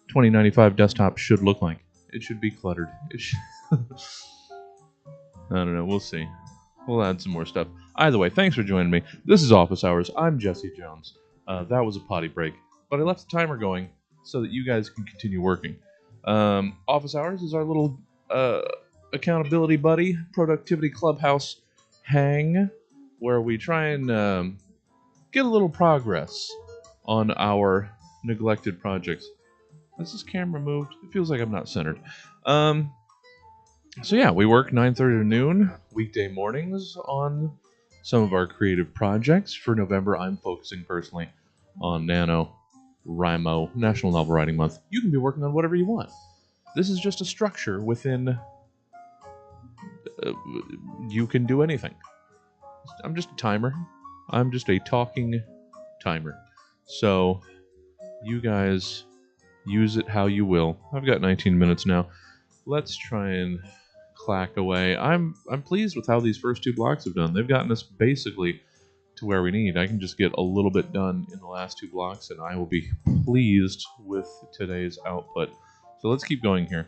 A: 2095 desktop should look like. It should be cluttered. I don't know. We'll see. We'll add some more stuff. Either way, thanks for joining me. This is Office Hours. I'm Jesse Jones. That was a potty break, but I left the timer going so that you guys can continue working. Office Hours is our little accountability buddy, productivity clubhouse hang, where we try and get a little progress on our neglected projects. Is this camera moved? It feels like I'm not centered. So yeah, we work 9:30 to noon weekday mornings on some of our creative projects. For November, I'm focusing personally on NaNoWriMo, National Novel Writing Month. You can be working on whatever you want. This is just a structure within. You can do anything. I'm just a timer. I'm just a talking timer. So you guys use it how you will. I've got 19 minutes now. Let's try and clack away. I'm pleased with how these first two blocks have done. They've gotten us basically to where we need. I can just get a little bit done in the last two blocks, and I will be pleased with today's output. So let's keep going here.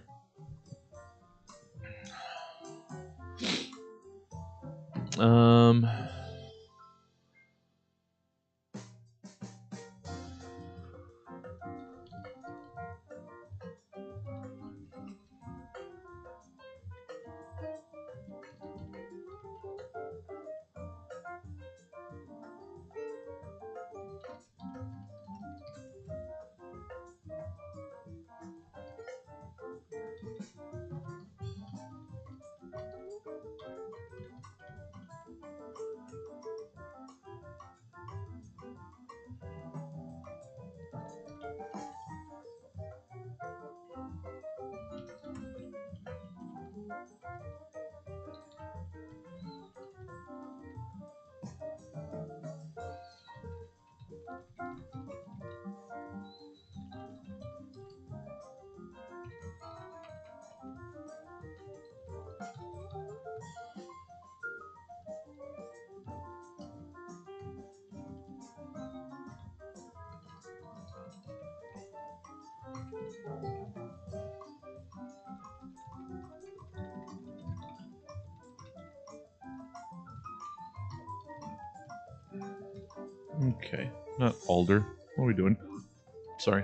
A: Okay, not Alder. What are we doing? Sorry.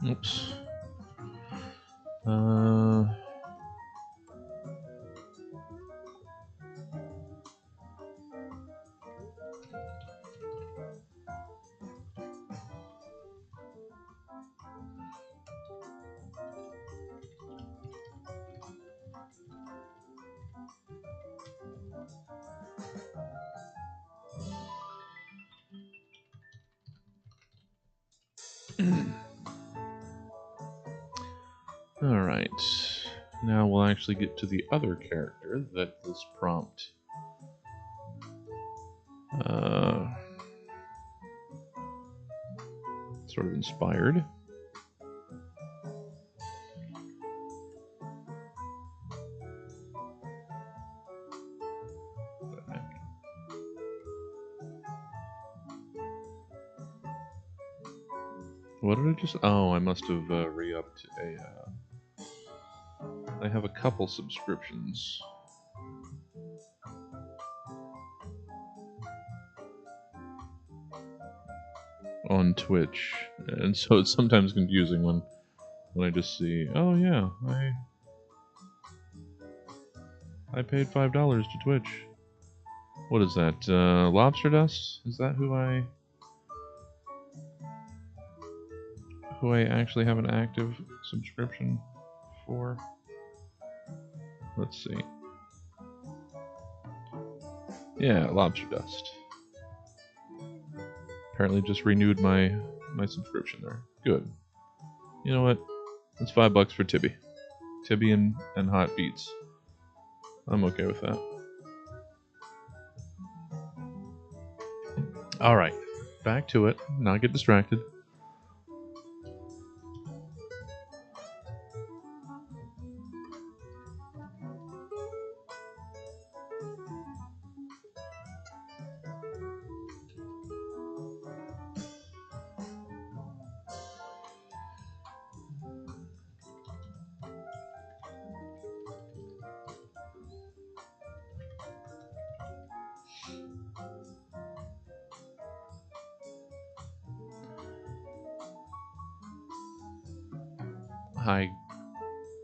A: Oops. Alright. Now we'll actually get to the other character that this prompt sort of inspired. What did I just... Oh, I must have re-upped a... I have a couple subscriptions. On Twitch, and so it's sometimes confusing when I just see, oh yeah, I paid $5 to Twitch. What is that? Lobster Dust? Is that who I actually have an active subscription for? Let's see. Yeah, Lobster Dust. Apparently just renewed my subscription there. Good. You know what? It's $5 for Tibby. Tibby and Hot Beats. I'm okay with that. Alright. Back to it. Not get distracted.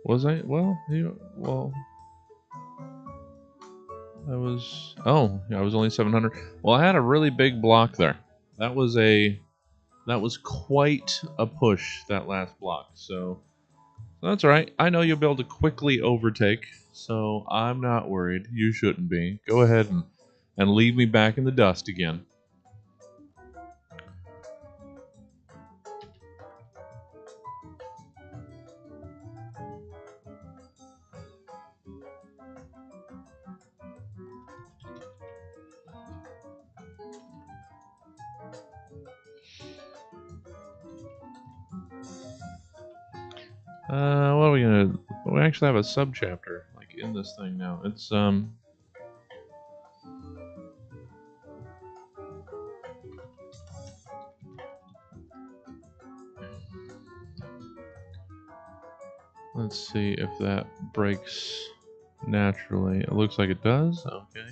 A: Was I? Well, I was... Oh, yeah, I was only 700. Well, I had a really big block there. That was quite a push, that last block. So that's all right. I know you'll be able to quickly overtake, so I'm not worried. You shouldn't be. Go ahead and leave me back in the dust again. What are we gonna... We actually have a subchapter, like, in this thing now. It's, let's see if that breaks naturally. It looks like it does. Okay.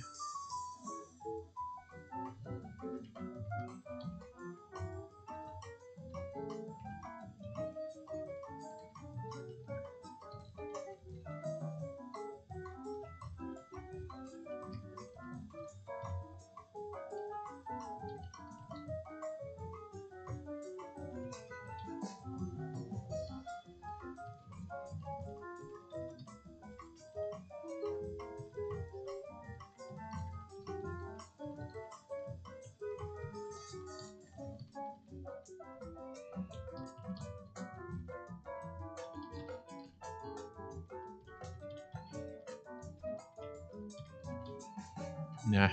A: Nah.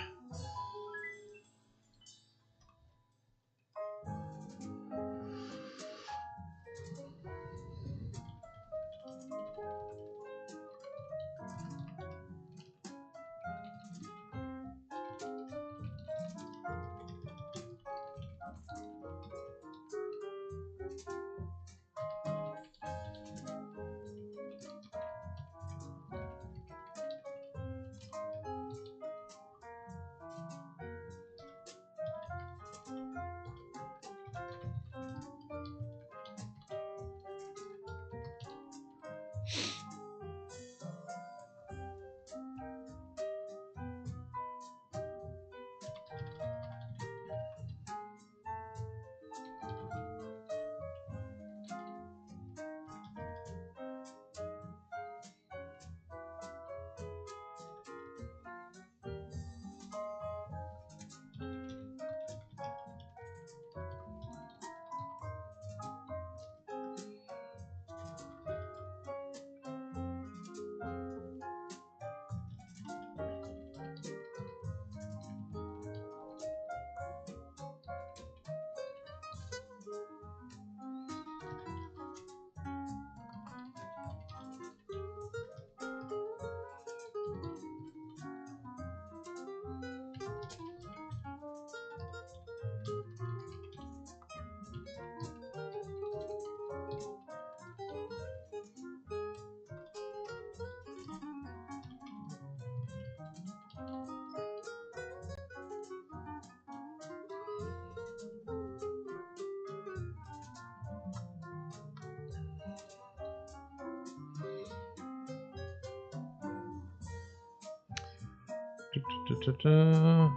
A: Da-da-da-da-da.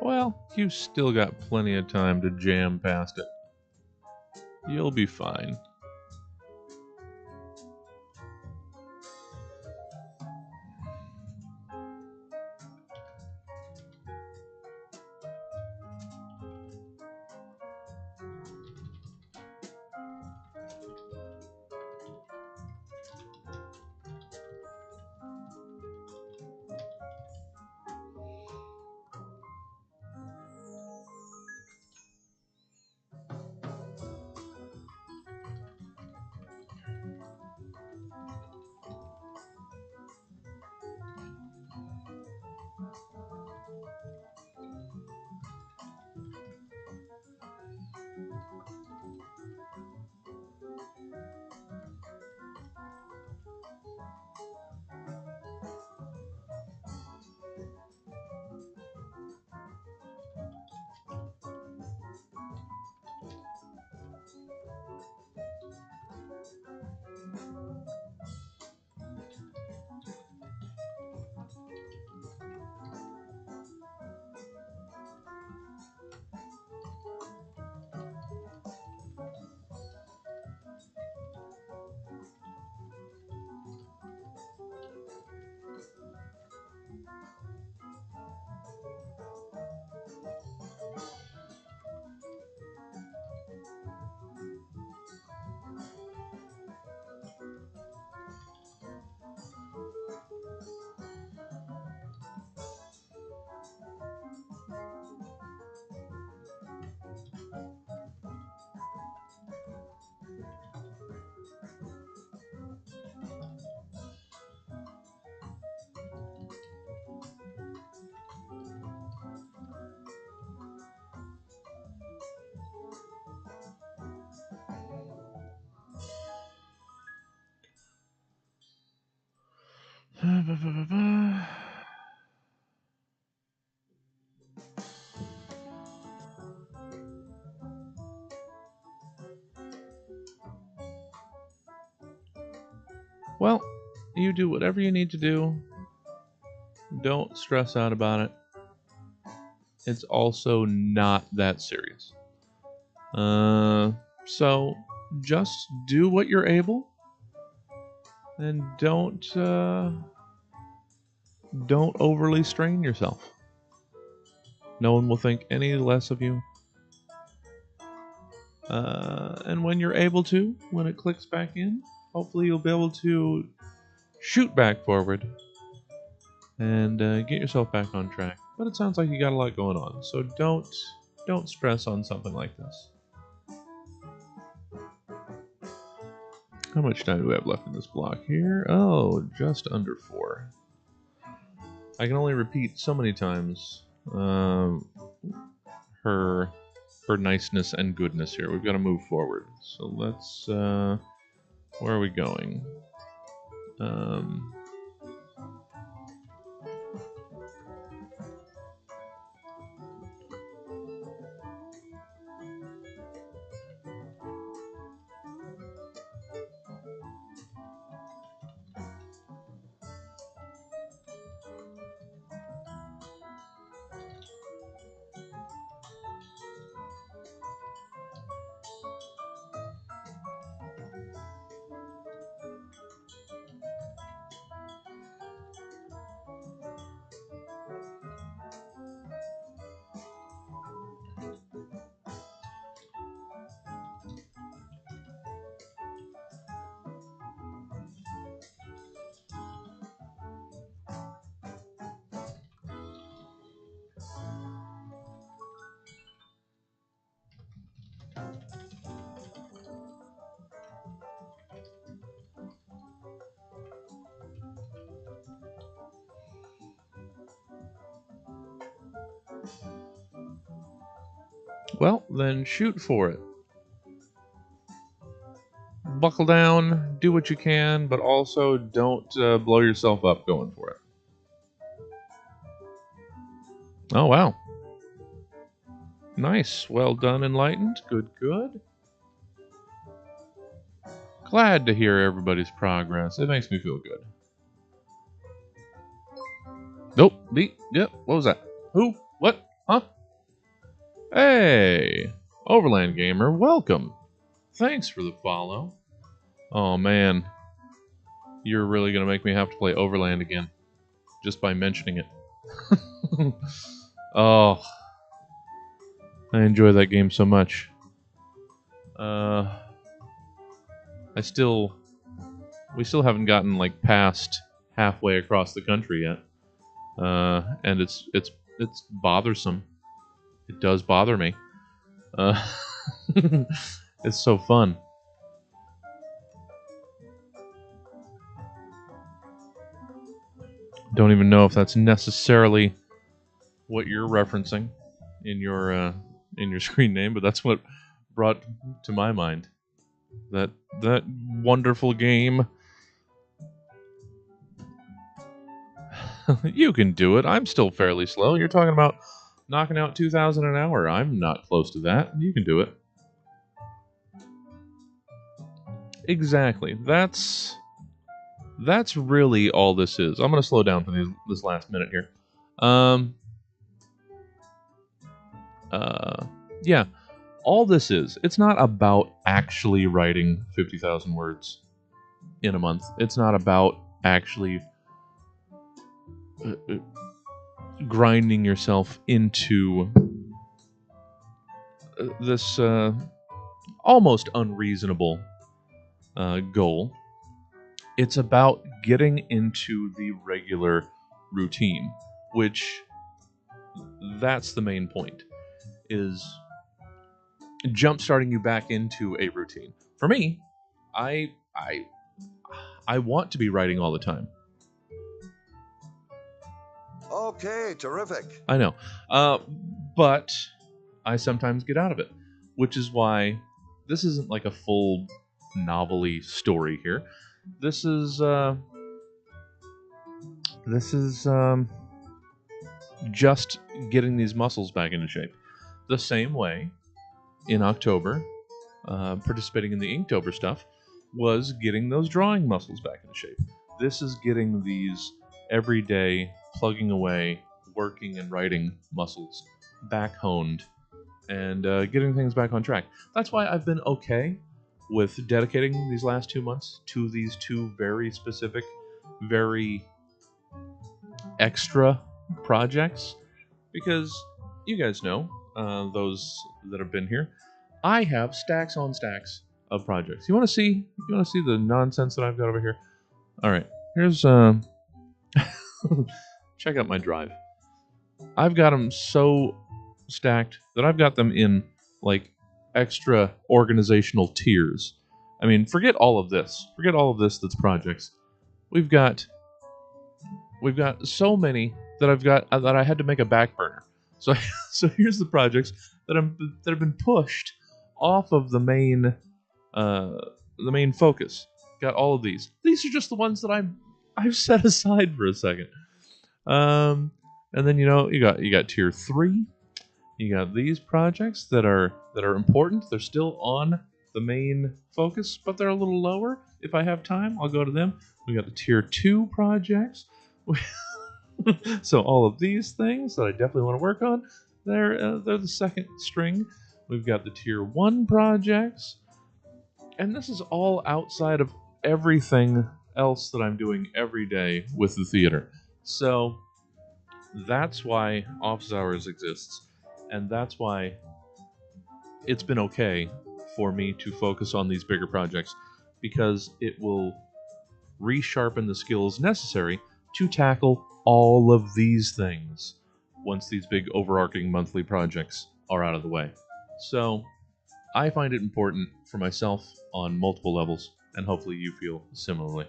A: Well, you still got plenty of time to jam past it. You'll be fine. Well, you do whatever you need to do. Don't stress out about it. It's also not that serious. So just do what you're able, and don't overly strain yourself. No one will think any less of you. And when you're able to, when it clicks back in, hopefully you'll be able to shoot back forward and get yourself back on track. But it sounds like you got a lot going on, so don't stress on something like this. How much time do we have left in this block here? Oh, just under 4. I can only repeat so many times her niceness and goodness here. We've got to move forward. So let's where are we going? Well, then shoot for it. Buckle down, do what you can, but also don't blow yourself up going for it. Oh, wow. Nice. Well done, Enlightened. Good, good. Glad to hear everybody's progress. It makes me feel good. Nope. Yep. What was that? Who? What? Huh? Hey, Overland Gamer, welcome. Thanks for the follow. Oh man, you're really gonna make me have to play Overland again, just by mentioning it. Oh, I enjoy that game so much. We still haven't gotten like past halfway across the country yet, and it's bothersome. It does bother me. It's so fun. Don't even know if that's necessarily what you're referencing in your screen name, but that's what brought to my mind that wonderful game. You can do it. I'm still fairly slow. You're talking about knocking out 2,000 an hour. I'm not close to that. You can do it. Exactly. That's really all this is. I'm gonna slow down for this last minute here. Yeah. All this is, it's not about actually writing 50,000 words in a month. It's not about actually grinding yourself into this almost unreasonable goal. It's about getting into the regular routine, which that's the main point, is jump-starting you back into a routine. For me, I want to be writing all the time.
C: Okay, terrific.
A: I know. But I sometimes get out of it, which is why this isn't like a full novel-y story here. This is just getting these muscles back into shape. The same way in October, participating in the Inktober stuff was getting those drawing muscles back into shape. This is getting these everyday plugging away, working and writing muscles back honed and getting things back on track. That's why I've been okay with dedicating these last 2 months to these two very specific, very extra projects, because you guys know, those that have been here, I have stacks on stacks of projects. You want to see the nonsense that I've got over here? All right, here's check out my drive. I've got them so stacked that I've got them in like extra organizational tiers. I mean, forget all of this. Forget all of this that's projects. We've got so many that I had to make a back burner. So here's the projects that have been pushed off of the main focus. Got all of these. These are just the ones that I've set aside for a second. And then you got tier 3. You got these projects that are important. They're still on the main focus, but they're a little lower. If I have time, I'll go to them. We got the tier 2 projects. So all of these things that I definitely want to work on, they're the second string. We've got the tier 1 projects, and this is all outside of everything else that I'm doing every day with the theater. So that's why Office Hours exists, and that's why it's been okay for me to focus on these bigger projects, because it will resharpen the skills necessary to tackle all of these things once these big overarching monthly projects are out of the way. So I find it important for myself on multiple levels, and hopefully you feel similarly.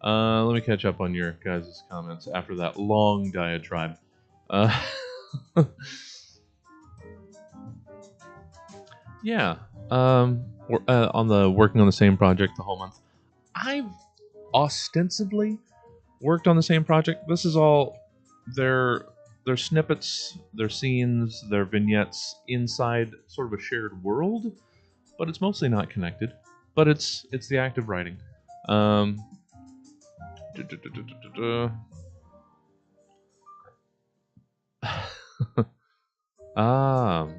A: Let me catch up on your guys' comments after that long diatribe. Yeah. On the working on the same project the whole month. I've ostensibly worked on the same project. This is all their snippets, their scenes, their vignettes inside sort of a shared world, but it's mostly not connected. but it's the act of writing. Um,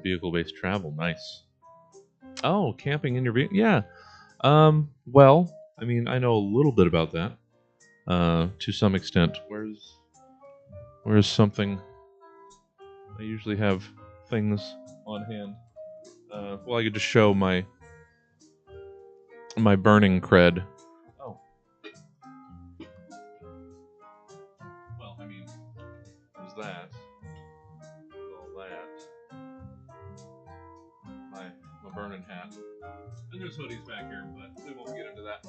A: vehicle-based travel, nice. Oh, camping in your vehicle, yeah. Well, I mean, I know a little bit about that, to some extent. Where's something? I usually have things on hand. Well, I could just show my burning cred. Oh. Well, I mean, there's that. All that. My burning hat. And there's hoodies back here, but we won't get into that.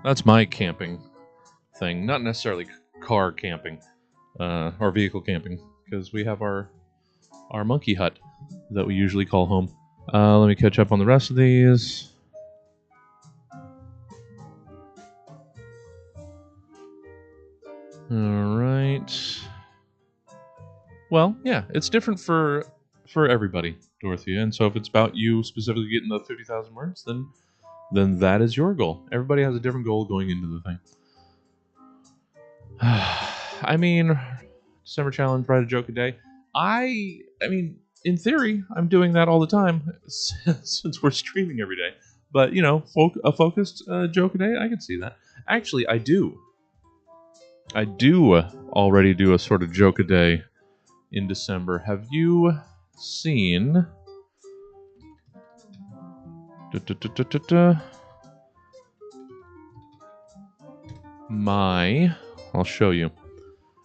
A: That's my camping thing. Not necessarily car camping, or vehicle camping, because we have our monkey hut that we usually call home. Let me catch up on the rest of these. All right. Well, yeah, it's different for everybody, Dorothea. And so if it's about you specifically getting the 50,000 words, then that is your goal. Everybody has a different goal going into the thing. I mean, December challenge, write a joke a day. I mean, in theory, I'm doing that all the time since we're streaming every day. But, you know, a focused joke a day, I can see that. Actually, I do already do a sort of joke a day in December. Have you seen I'll show you.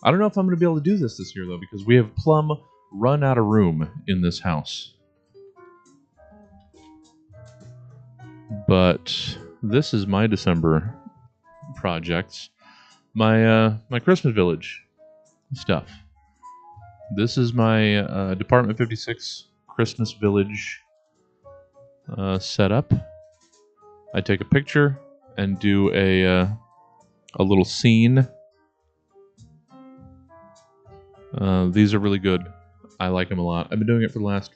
A: I don't know if I'm going to be able to do this year, though, because we have plumb run out of room in this house. But this is my December projects. My Christmas Village stuff. This is my Department 56 Christmas Village setup. I take a picture and do a little scene. These are really good. I like them a lot. I've been doing it for the last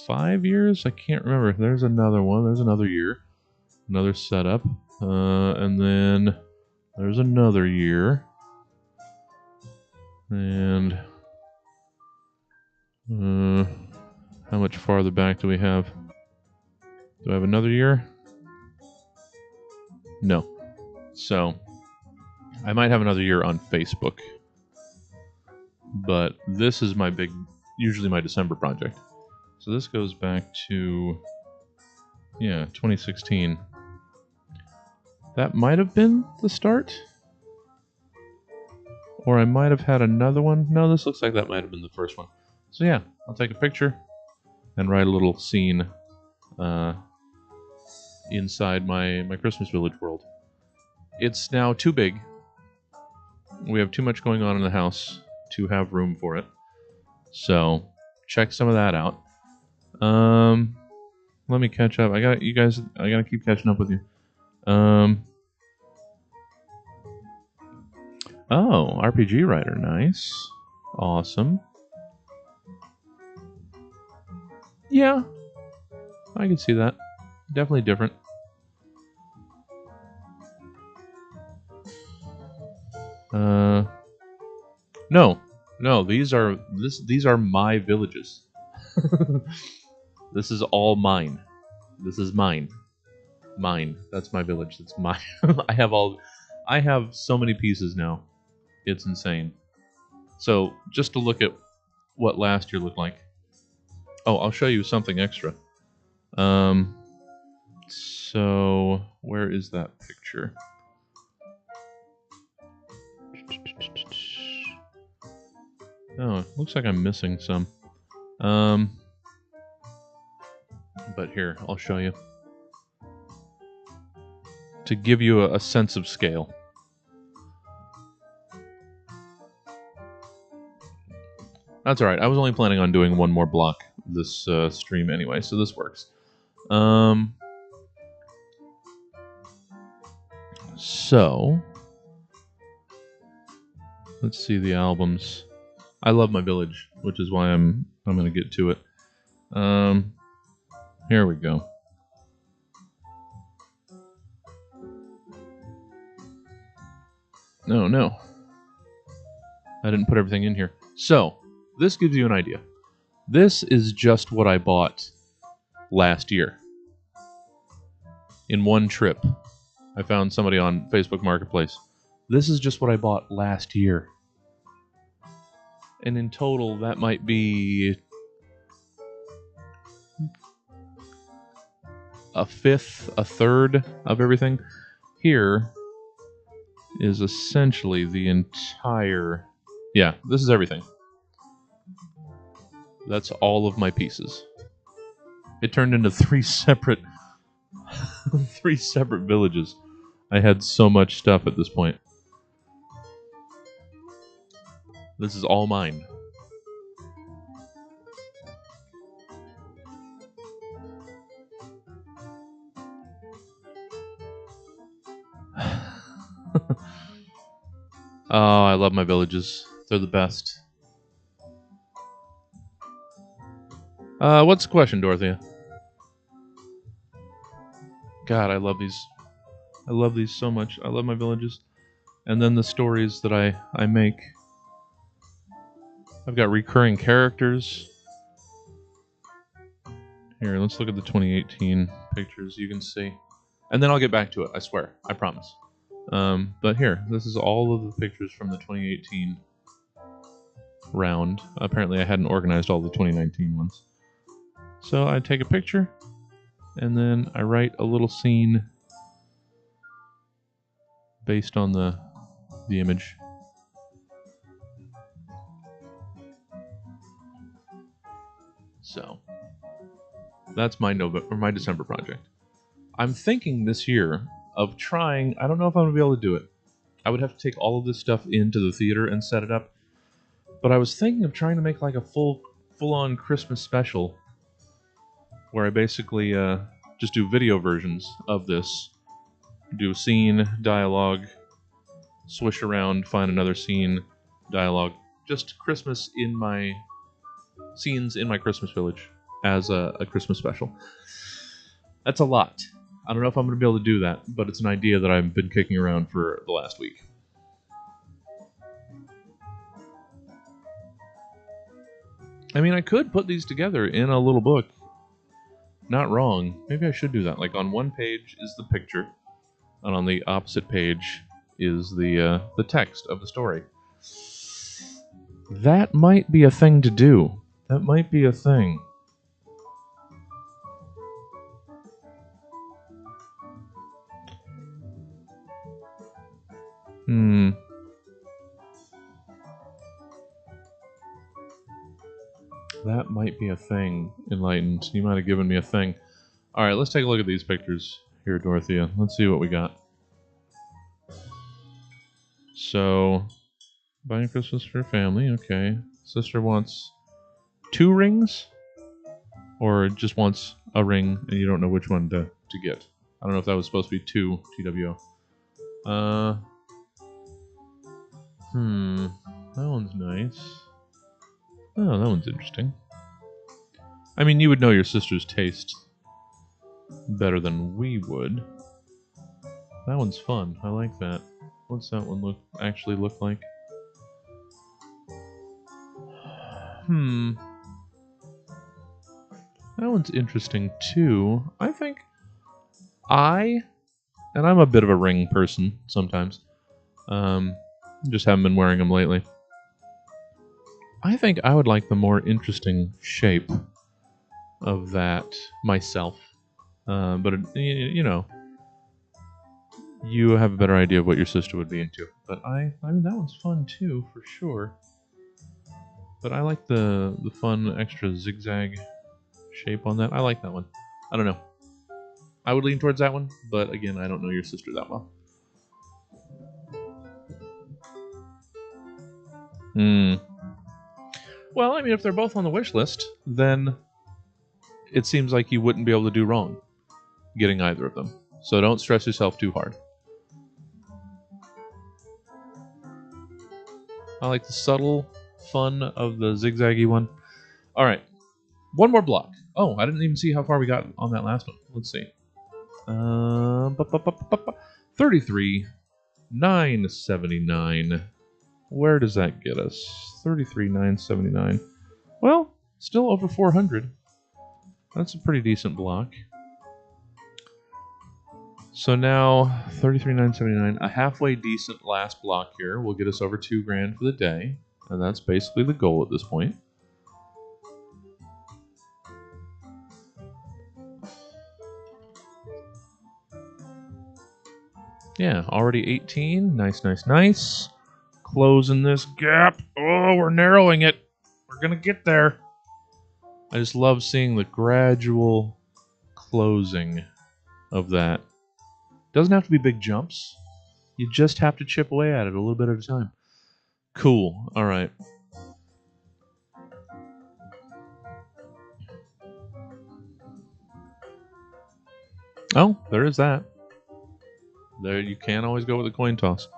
A: 5 years. I can't remember. There's another one. There's another year. Another setup. And then there's another year. And how much farther back do we have? Do I have another year? No. So I might have another year on Facebook. But this is my usually my December project. So this goes back to, 2016. That might have been the start. Or I might have had another one. No, this looks like that might have been the first one. So yeah, I'll take a picture and write a little scene inside my Christmas Village world. It's now too big. We have too much going on in the house to have room for it. So check some of that out. Let me catch up. I gotta keep catching up with you. Oh, RPG writer, nice. Awesome. Yeah, I can see that. Definitely different. No, these are my villages. This is all mine. This is mine. Mine. That's my village. That's mine. I have so many pieces now. It's insane. So, just to look at what last year looked like. Oh, I'll show you something extra. So where is that picture? Oh, it looks like I'm missing some. But here, I'll show you. To give you a sense of scale. That's alright, I was only planning on doing one more block this stream anyway, so this works. So, let's see the albums. I love my village, which is why I'm going to get to it. Here we go. No. I didn't put everything in here. So, this gives you an idea. This is just what I bought last year. In one trip. I found somebody on Facebook Marketplace. This is just what I bought last year. And in total, that might be a fifth, a third of everything. Here is essentially the entire... Yeah, this is everything. That's all of my pieces. It turned into three separate villages. I had so much stuff at this point. This is all mine. Oh, I love my villages. They're the best. What's the question, Dorothea? God, I love these. I love these so much. I love my villages. And then the stories that I make. I've got recurring characters. Here, let's look at the 2018 pictures. You can see. And then I'll get back to it. I swear. I promise. But here, this is all of the pictures from the 2018 round. Apparently I hadn't organized all the 2019 ones. So I take a picture, and then I write a little scene based on the image. So that's my December project. I'm thinking this year of trying. I don't know if I'm gonna be able to do it. I would have to take all of this stuff into the theater and set it up. But I was thinking of trying to make like a full-on Christmas special, where I basically just do video versions of this. Do scene, dialogue, swish around, find another scene, dialogue. Just Christmas in my scenes in my Christmas village as a Christmas special. That's a lot. I don't know if I'm going to be able to do that, but it's an idea that I've been kicking around for the last week. I mean, I could put these together in a little book. Not wrong. Maybe I should do that. Like on one page is the picture, and on the opposite page is the text of the story. That might be a thing to do. That might be a thing. That might be a thing, Enlightened. You might have given me a thing. Alright, let's take a look at these pictures here, Dorothea. Let's see what we got. So, buying Christmas for family, okay. Sister wants 2 rings? Or just wants a ring and you don't know which one to get. I don't know if that was supposed to be 2 TWO. That one's nice. Oh, that one's interesting. I mean, you would know your sister's taste better than we would. That one's fun. I like that. What's that one actually look like? That one's interesting too. I think and I'm a bit of a ring person sometimes. Just haven't been wearing them lately. I think I would like the more interesting shape of that myself. But you know, you have a better idea of what your sister would be into. But I mean, that one's fun too, for sure. But I like the fun extra zigzag shape on that. I like that one. I don't know. I would lean towards that one, but again, I don't know your sister that well. Well, I mean, if they're both on the wish list, then it seems like you wouldn't be able to do wrong getting either of them. So don't stress yourself too hard. I like the subtle fun of the zigzaggy one. All right, one more block. Oh, I didn't even see how far we got on that last one. Let's see. 33,979. Where does that get us? 33,979. Well, still over 400. That's a pretty decent block. So now 33,979, a halfway decent last block here will get us over $2,000 for the day, and that's basically the goal at this point. Yeah, already 18. Nice, nice, nice. Closing this gap. Oh, we're narrowing it. We're gonna get there. I just love seeing the gradual closing of that. Doesn't have to be big jumps. You just have to chip away at it a little bit at a time. Cool. All right. Oh, there is that. There, you can always go with a coin toss.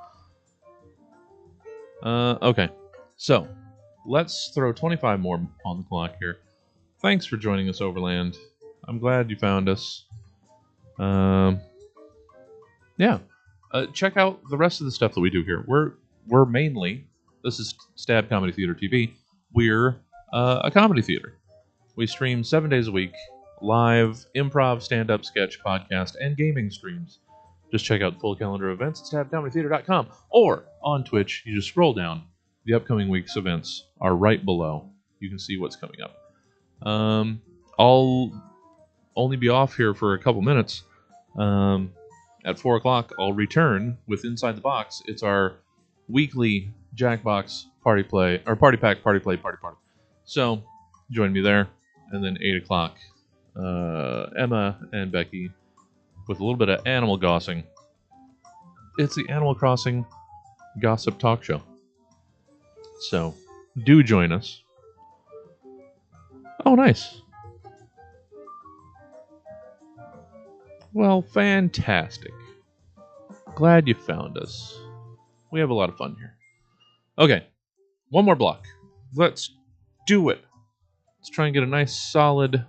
A: Okay. So, let's throw 25 more on the clock here. Thanks for joining us, Overland. I'm glad you found us. Yeah. Check out the rest of the stuff that we do here. We're mainly, this is Stab Comedy Theater TV. We're a comedy theater. We stream 7 days a week, live, improv, stand-up, sketch, podcast, and gaming streams. Just check out the full calendar of events at stabcomedytheater.com, or on Twitch, you just scroll down. The upcoming week's events are right below. You can see what's coming up. I'll only be off here for a couple minutes. At 4 o'clock, I'll return with Inside the Box. It's our weekly Jackbox party play, or party pack, party play, party party. So, join me there. And then 8 o'clock, Emma and Becky with a little bit of animal gossing. It's the Animal Crossing Gossip Talk Show. So, do join us. Oh, nice. Well, fantastic. Glad you found us. We have a lot of fun here. Okay, one more block. Let's do it. Let's try and get a nice solid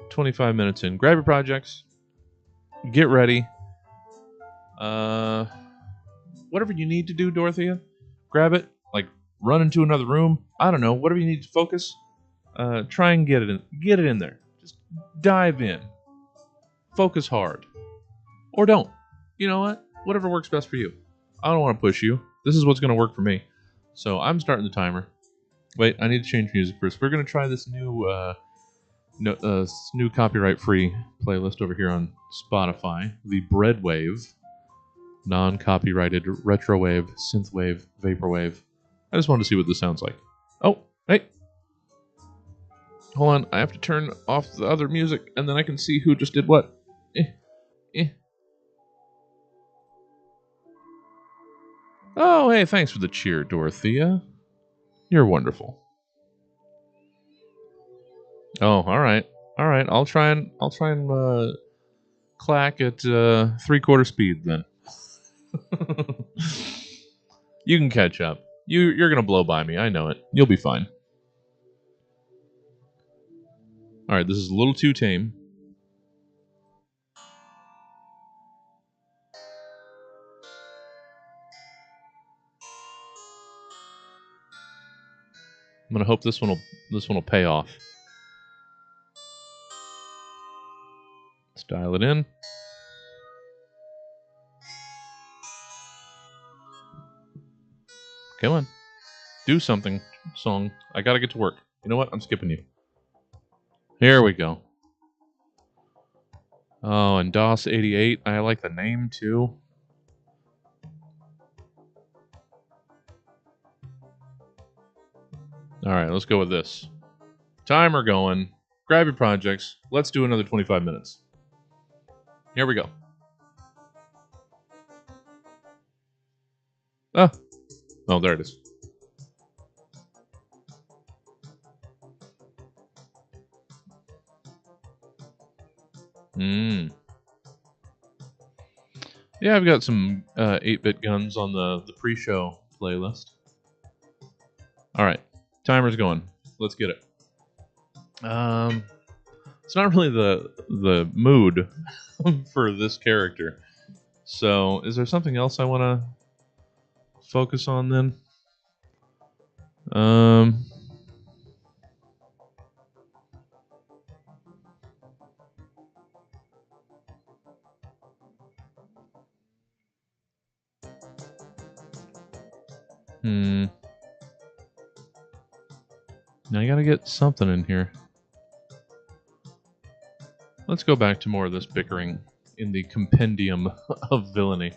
A: 25 minutes in. Grab your projects. Get ready. Whatever you need to do, Dorothea, grab it. Like, run into another room. I don't know. Whatever you need to focus. Try and get it in there. Just dive in. Focus hard. Or don't. You know what? Whatever works best for you. I don't want to push you. This is what's going to work for me. So I'm starting the timer. Wait, I need to change music first. We're going to try this new copyright-free playlist over here on Spotify. The Breadwave. Non-copyrighted retrowave, synthwave, vaporwave. I just wanted to see what this sounds like. Oh, hey. Hold on, I have to turn off the other music, and then I can see who just did what. Oh, hey, thanks for the cheer, Dorothea. You're wonderful. Oh, all right. I'll try and clack at 3/4 speed then. You can catch up. You're gonna blow by me. I know it. You'll be fine. All right, this is a little too tame. I'm gonna hope this one will pay off. Let's dial it in. Come on, do something, song. I gotta get to work. You know what? I'm skipping you. Here we go. Oh, and DOS 88. I like the name too. All right, let's go with this. Timer going. Grab your projects. Let's do another 25 minutes. Here we go. Oh, there it is. Yeah, I've got some 8-bit guns on the pre-show playlist. All right, timer's going. Let's get it. It's not really the mood for this character. So, is there something else I want to focus on then? Um. Hmm. Now I gotta get something in here. Let's go back to more of this bickering in the compendium of villainy.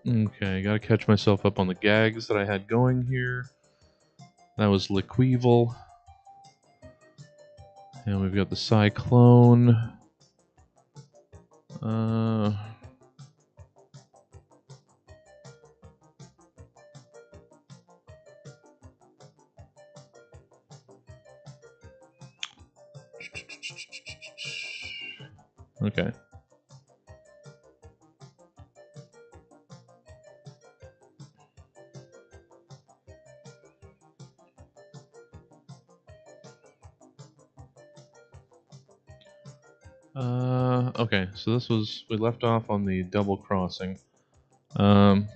A: Okay, gotta catch myself up on the gags that I had going here. That was Liquival. And we've got the Cyclone. Okay. Okay, so this was, we left off on the double crossing. Um,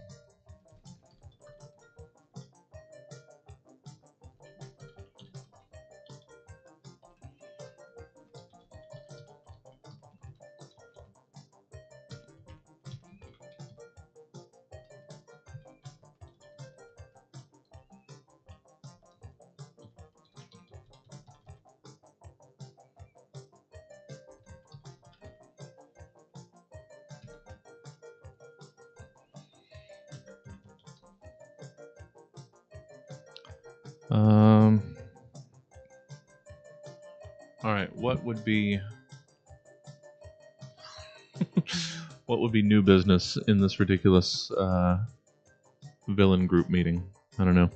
A: Alright, what would be what would be new business in this ridiculous villain group meeting? I don't know.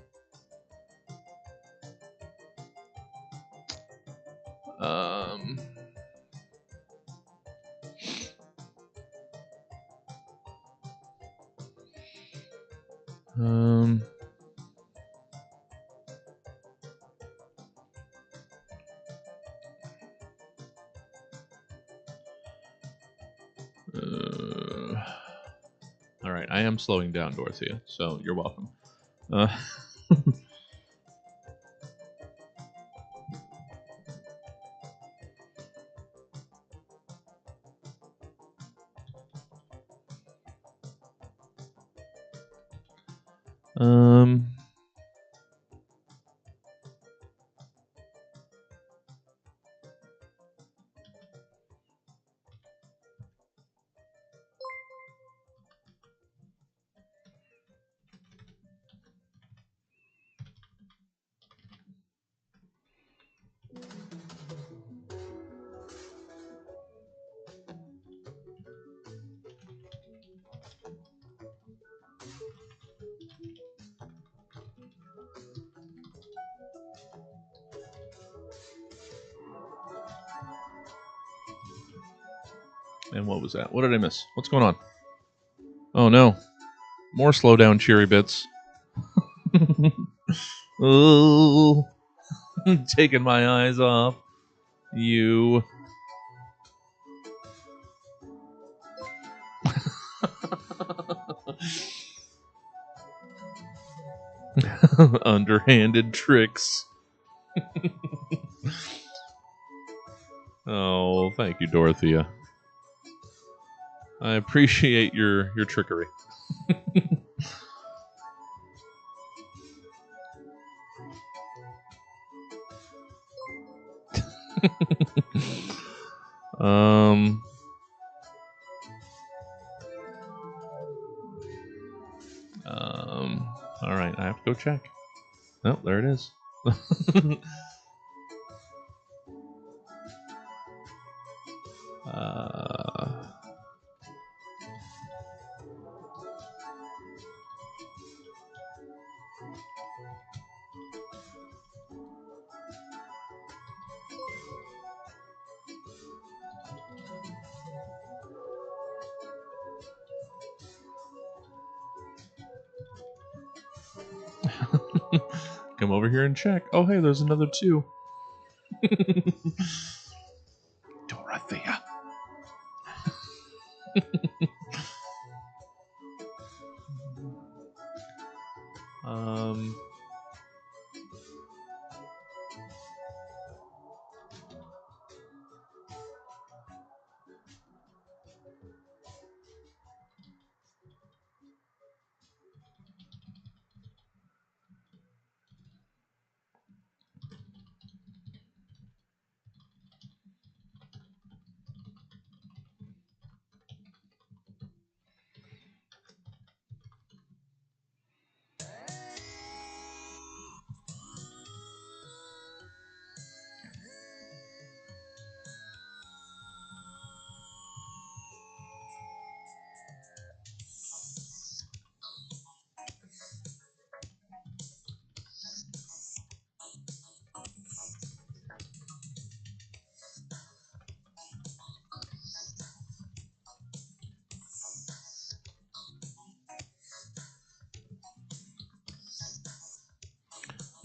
A: Um, um, all right, I am slowing down, Dorothea, so you're welcome. Uh, um, and what was that? What did I miss? What's going on? Oh no, more slow down cheery bits. Oh, taking my eyes off you. Underhanded tricks. Oh, thank you, Dorothea. I appreciate your trickery. um. All right, I have to go check. Oh, there it is. uh, come over here and check. Oh, hey, there's another 2. Dorothea. um...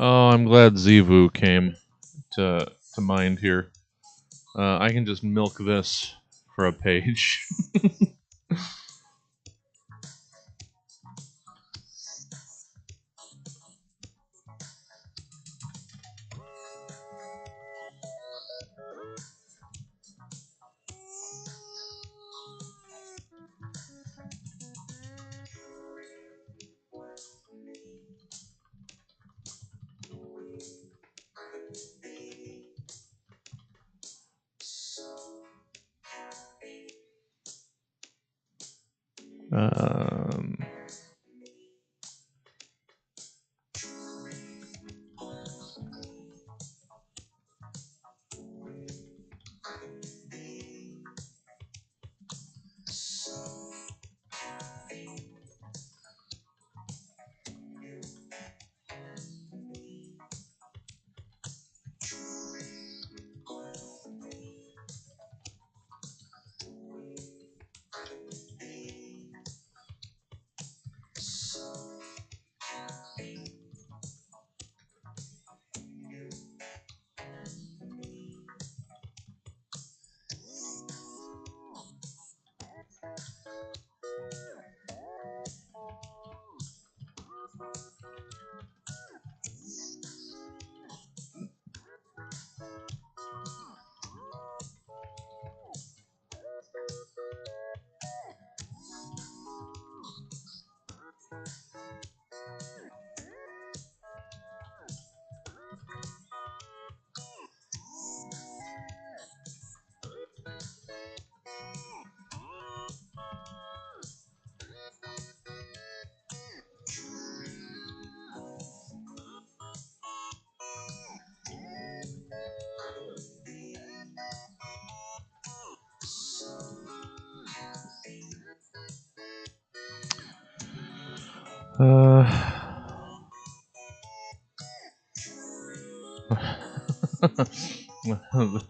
A: Oh, I'm glad Zivu came to mind here. I can just milk this for a page. um...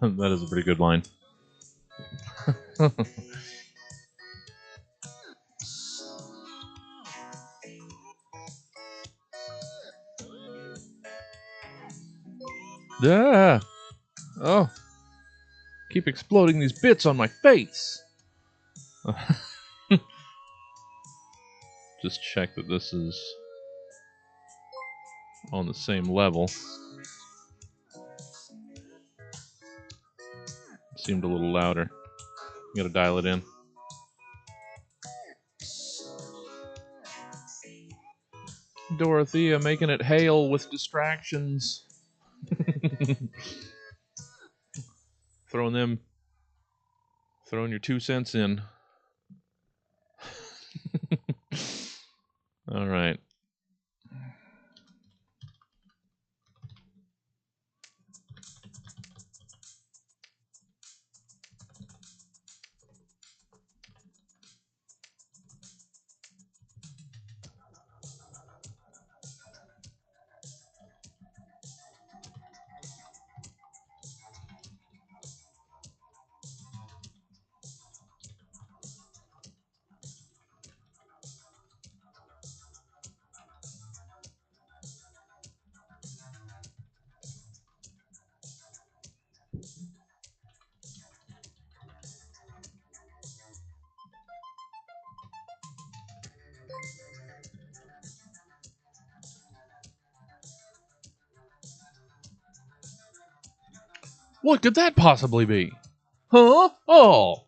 A: That is a pretty good line. Yeah. Oh. Keep exploding these bits on my face. Just check that this is on the same level. Seemed a little louder. You gotta dial it in. Dorothea making it hail with distractions. Throwing your 2 cents in. All right. What could that possibly be? Huh? Oh!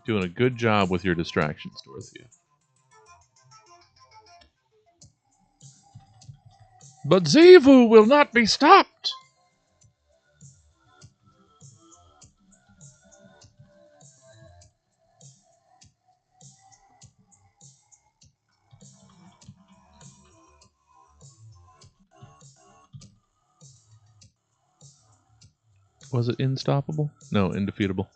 A: Doing a good job with your distractions, Dorothea. But Zevu will not be stopped! Was it unstoppable? No, indefeatable.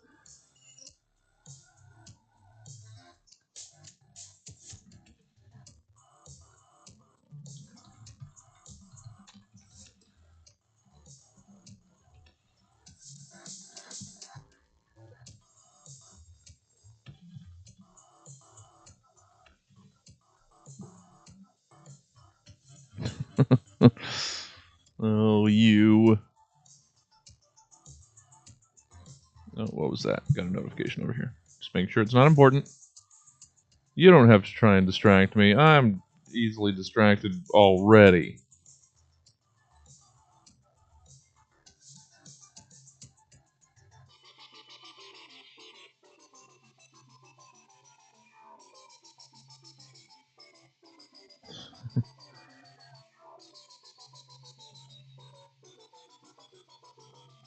A: Oh, you. Oh, what was that? Got a notification over here. Just making sure it's not important. You don't have to try and distract me. I'm easily distracted already.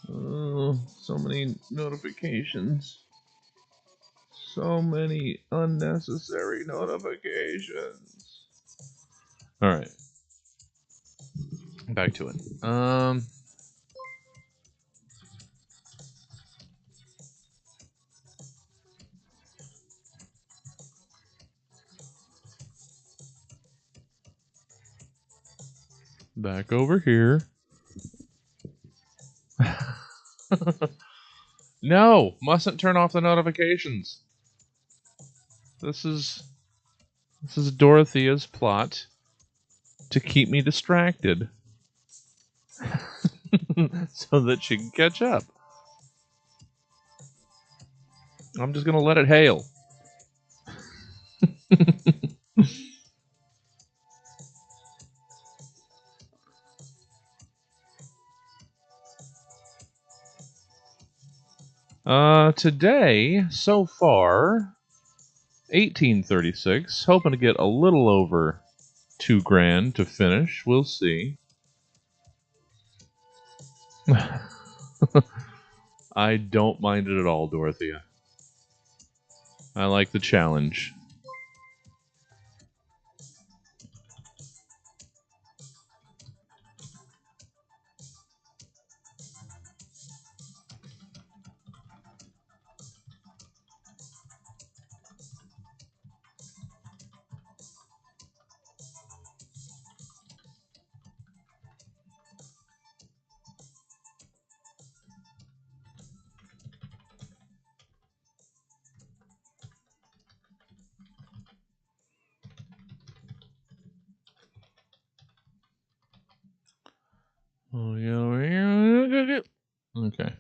A: Oh, so many notifications. So many unnecessary notifications. Alright. Back to it. Back over here. No, mustn't turn off the notifications. This is Dorothea's plot to keep me distracted so that she can catch up. I'm just gonna let it hail. Today, so far, 1836. Hoping to get a little over $2,000 to finish. We'll see. I don't mind it at all, Dorothea. I like the challenge. Oh, yeah. Okay.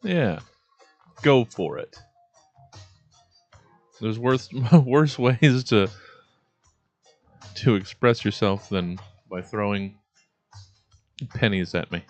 A: Yeah. Go for it. There's worse ways to express yourself than by throwing pennies at me.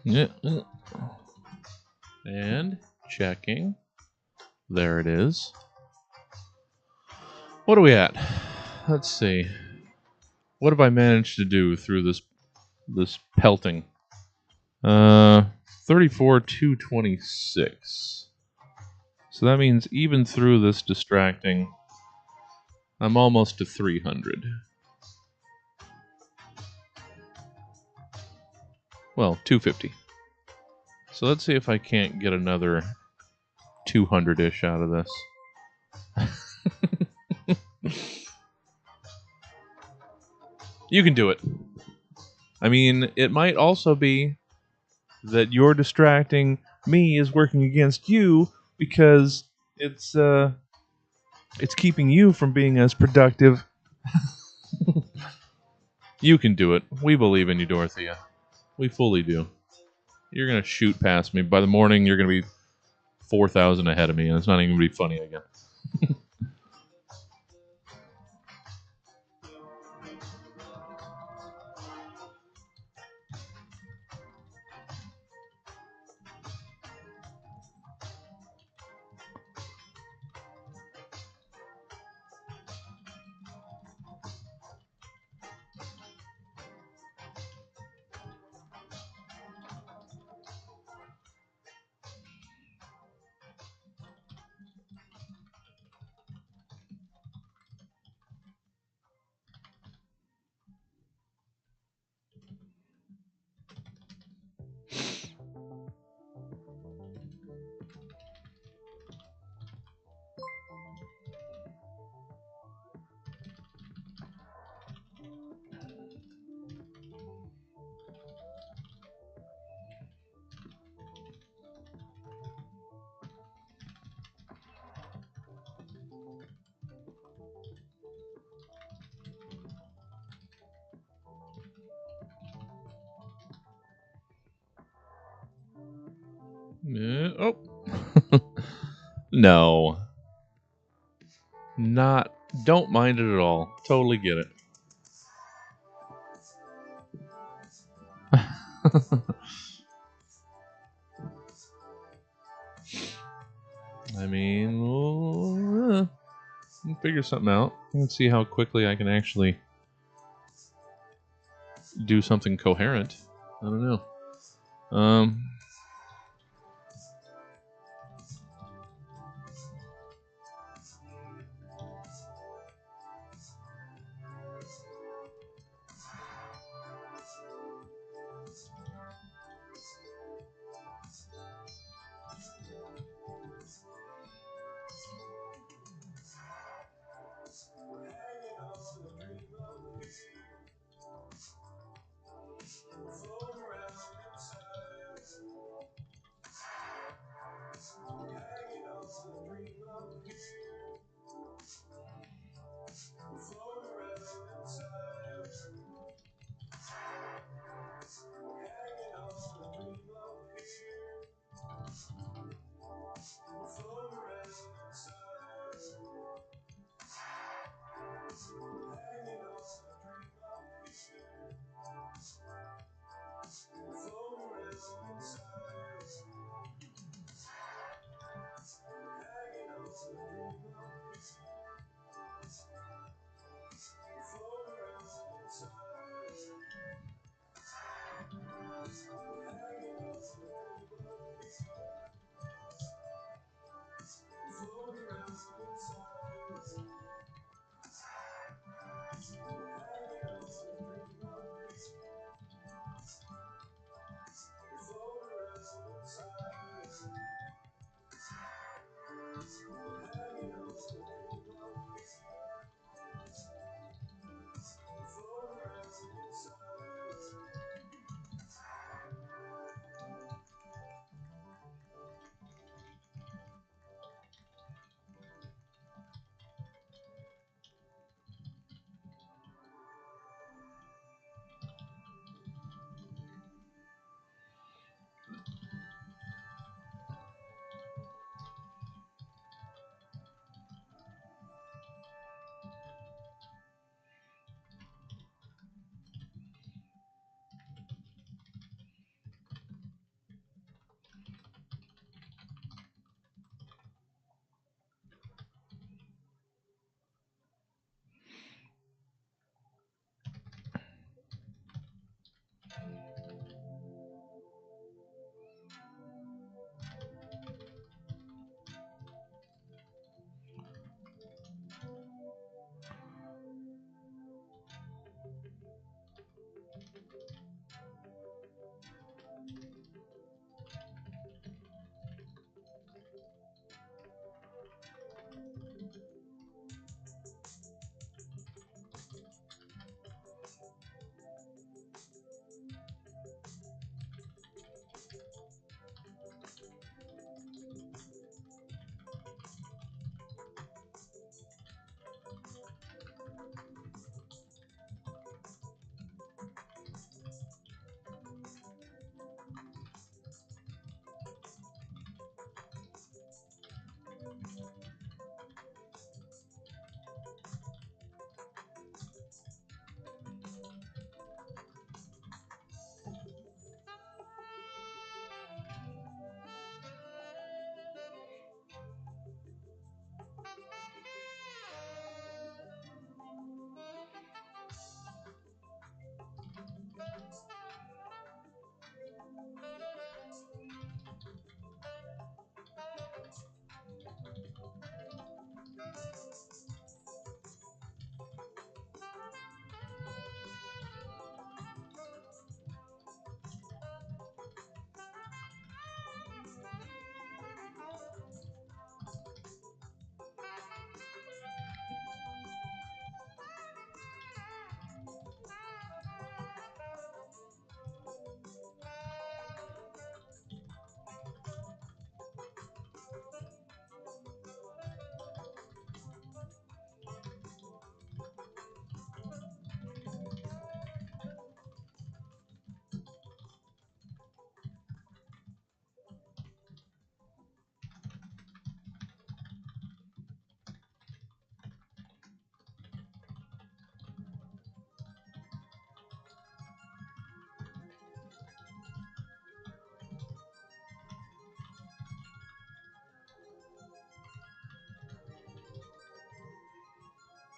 A: Yeah. And checking. There it is. What are we at? Let's see. What have I managed to do through this pelting? 34,226. So that means even through this distracting, I'm almost to 300. Well, 250. So let's see if I can't get another 200-ish out of this. You can do it. I mean, it might also be that you're distracting me is working against you because it's keeping you from being as productive. You can do it. We believe in you, Dorothea. We fully do. You're gonna shoot past me. By the morning, you're gonna be 4,000 ahead of me, and it's not even gonna be funny again. Oh. No. Not. Don't mind it at all. Totally get it. I mean, we'll figure something out. Let's see how quickly I can actually do something coherent. I don't know.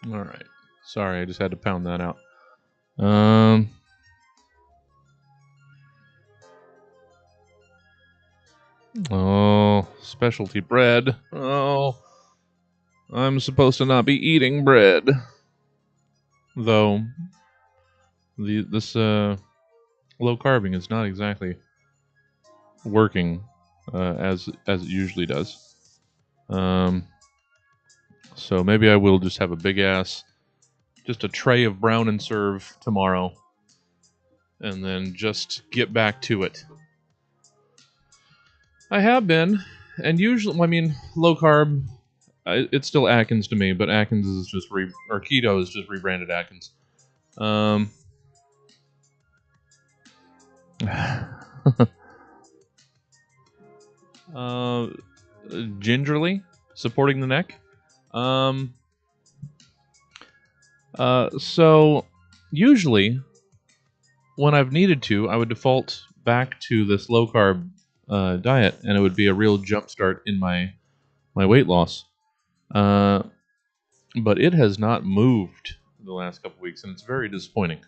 A: All right. Sorry, I just had to pound that out. Oh, specialty bread. Oh, I'm supposed to not be eating bread. Though, this low carbing is not exactly working as it usually does. So maybe I will just have a big ass, just a tray of Brown and Serve tomorrow, and then just get back to it. I have been, and usually, I mean, low carb, it's still Atkins to me, but Atkins is just or keto is just rebranded Atkins. Gingerly supporting the neck. So usually when I've needed to, I would default back to this low carb diet, and it would be a real jump start in my weight loss. But it has not moved the last couple weeks, and it's very disappointing.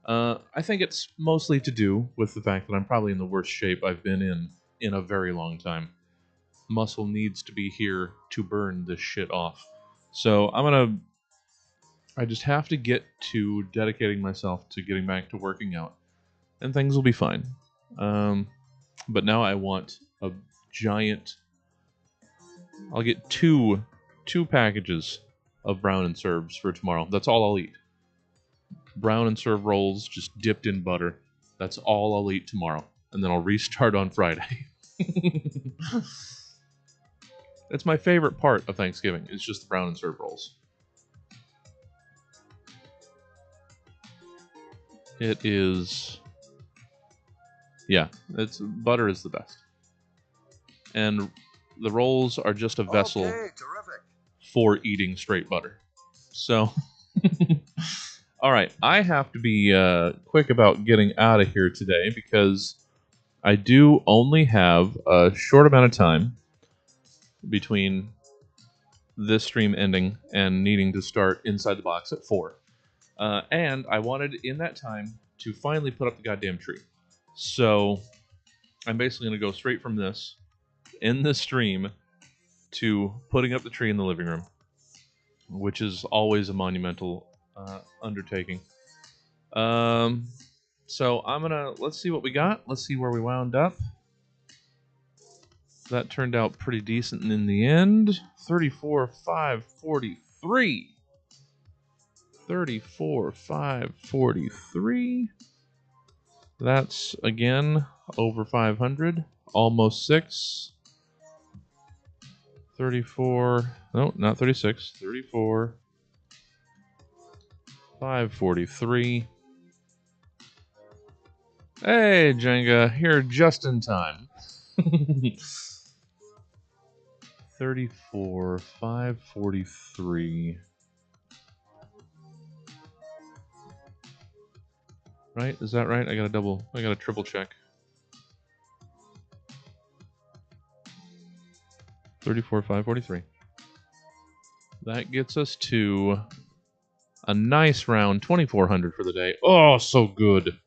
A: I think it's mostly to do with the fact that I'm probably in the worst shape I've been in a very long time. Muscle needs to be here to burn this shit off. So I just have to get to dedicating myself to getting back to working out, and things will be fine. But now I want a giant. I'll get two packages of Brown and Serves for tomorrow. That's all I'll eat. Brown and Serve rolls just dipped in butter. That's all I'll eat tomorrow, and then I'll restart on Friday. That's my favorite part of Thanksgiving. It's just the Brown and Serve rolls. It is. Yeah, butter is the best. And the rolls are just a vessel for eating straight butter. So, all right, I have to be quick about getting out of here today because I do only have a short amount of time between this stream ending and needing to start Inside the Box at 4. And I wanted in that time to finally put up the goddamn tree. So I'm basically going to go straight from this, in this stream, to putting up the tree in the living room, which is always a monumental undertaking. So I'm going to, let's see what we got. Let's see where we wound up. That turned out pretty decent in the end. 34,543. 34,543. That's, again, over 500. Almost 6. 34. No, not 36. 34. 543. Hey, Jenga, here just in time. 34, 543. Right? Is that right? I gotta triple check. 34, 543. That gets us to a nice round 2,400 for the day. Oh, so good.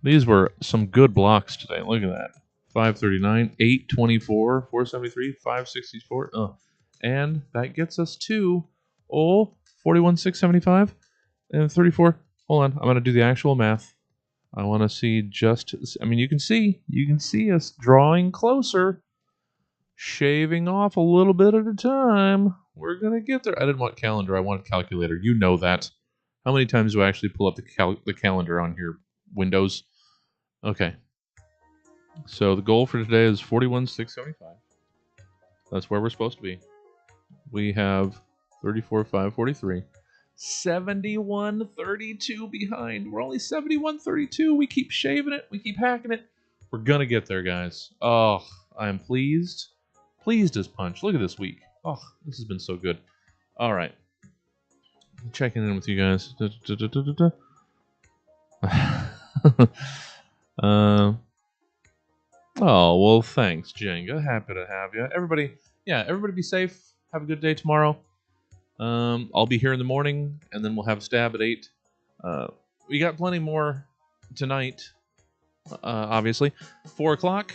A: These were some good blocks today. Look at that. 539, 824, 473, 564. And that gets us to 41,675 and 34. Hold on, I'm going to do the actual math. I want to see just, I mean, you can see us drawing closer, shaving off a little bit at a time. We're going to get there. I didn't want calendar, I wanted calculator. You know that. How many times do I actually pull up the calendar on here? Windows. Okay. So the goal for today is 41,675. That's where we're supposed to be. We have 34,543. 71.32 behind. We're only 71.32. We keep shaving it. We keep hacking it. We're going to get there, guys. Oh, I am pleased. Pleased as punch. Look at this week. Oh, this has been so good. All right. Checking in with you guys. Oh, well, thanks, Jenga. Happy to have you. Everybody be safe. Have a good day tomorrow. I'll be here in the morning, and then we'll have stab at 8. We got plenty more tonight, obviously. 4 o'clock,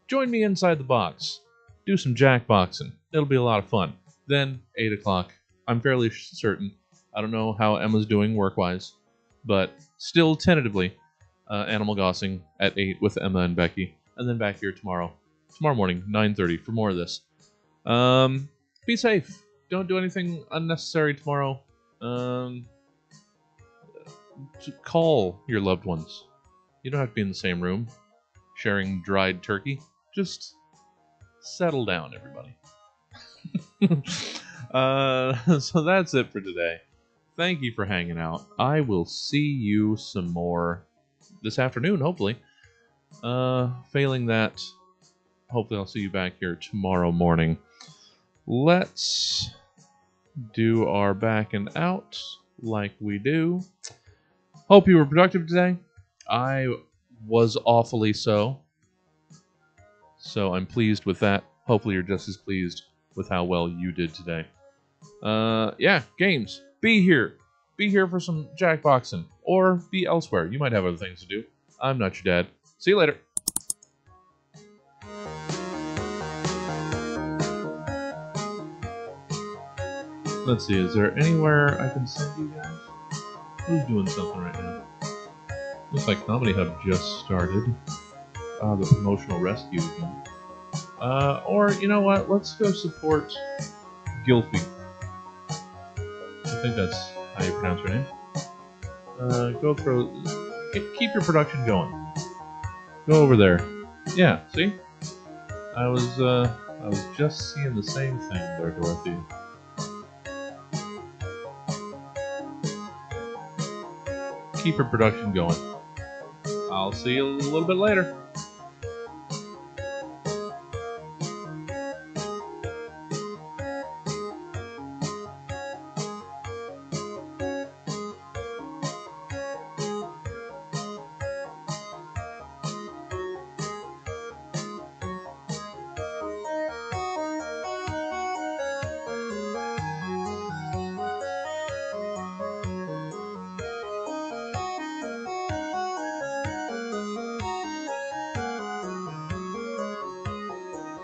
A: join me inside the box. Do some jackboxing. It'll be a lot of fun. Then, 8 o'clock, I'm fairly certain. I don't know how Emma's doing work-wise, but still tentatively, Animal Gossing at 8 with Emma and Becky. And then back here tomorrow morning, 9:30, for more of this. Be safe. Don't do anything unnecessary tomorrow. Call your loved ones. You don't have to be in the same room, sharing dried turkey. Just settle down, everybody. So that's it for today. Thank you for hanging out. I will see you some more this afternoon, hopefully. Failing that, hopefully I'll see you back here tomorrow morning. Let's do our back and out like we do. Hope you were productive today. I was awfully so. So I'm pleased with that. Hopefully you're just as pleased with how well you did today. Yeah, games. Be here. Be here for some jackboxing. Or be elsewhere. You might have other things to do. I'm not your dad. See you later. Let's see, is there anywhere I can send you guys? Who's doing something right now? Looks like Comedy Hub just started. The promotional rescue again. Or, you know what? Let's go support Gilfy. I think that's how you pronounce her name. Keep your production going. Go over there. Yeah, see? I was just seeing the same thing there, Dorothy. Keep your production going. I'll see you a little bit later.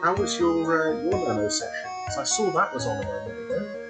D: How was your nano session? Because I saw that was on a moment ago.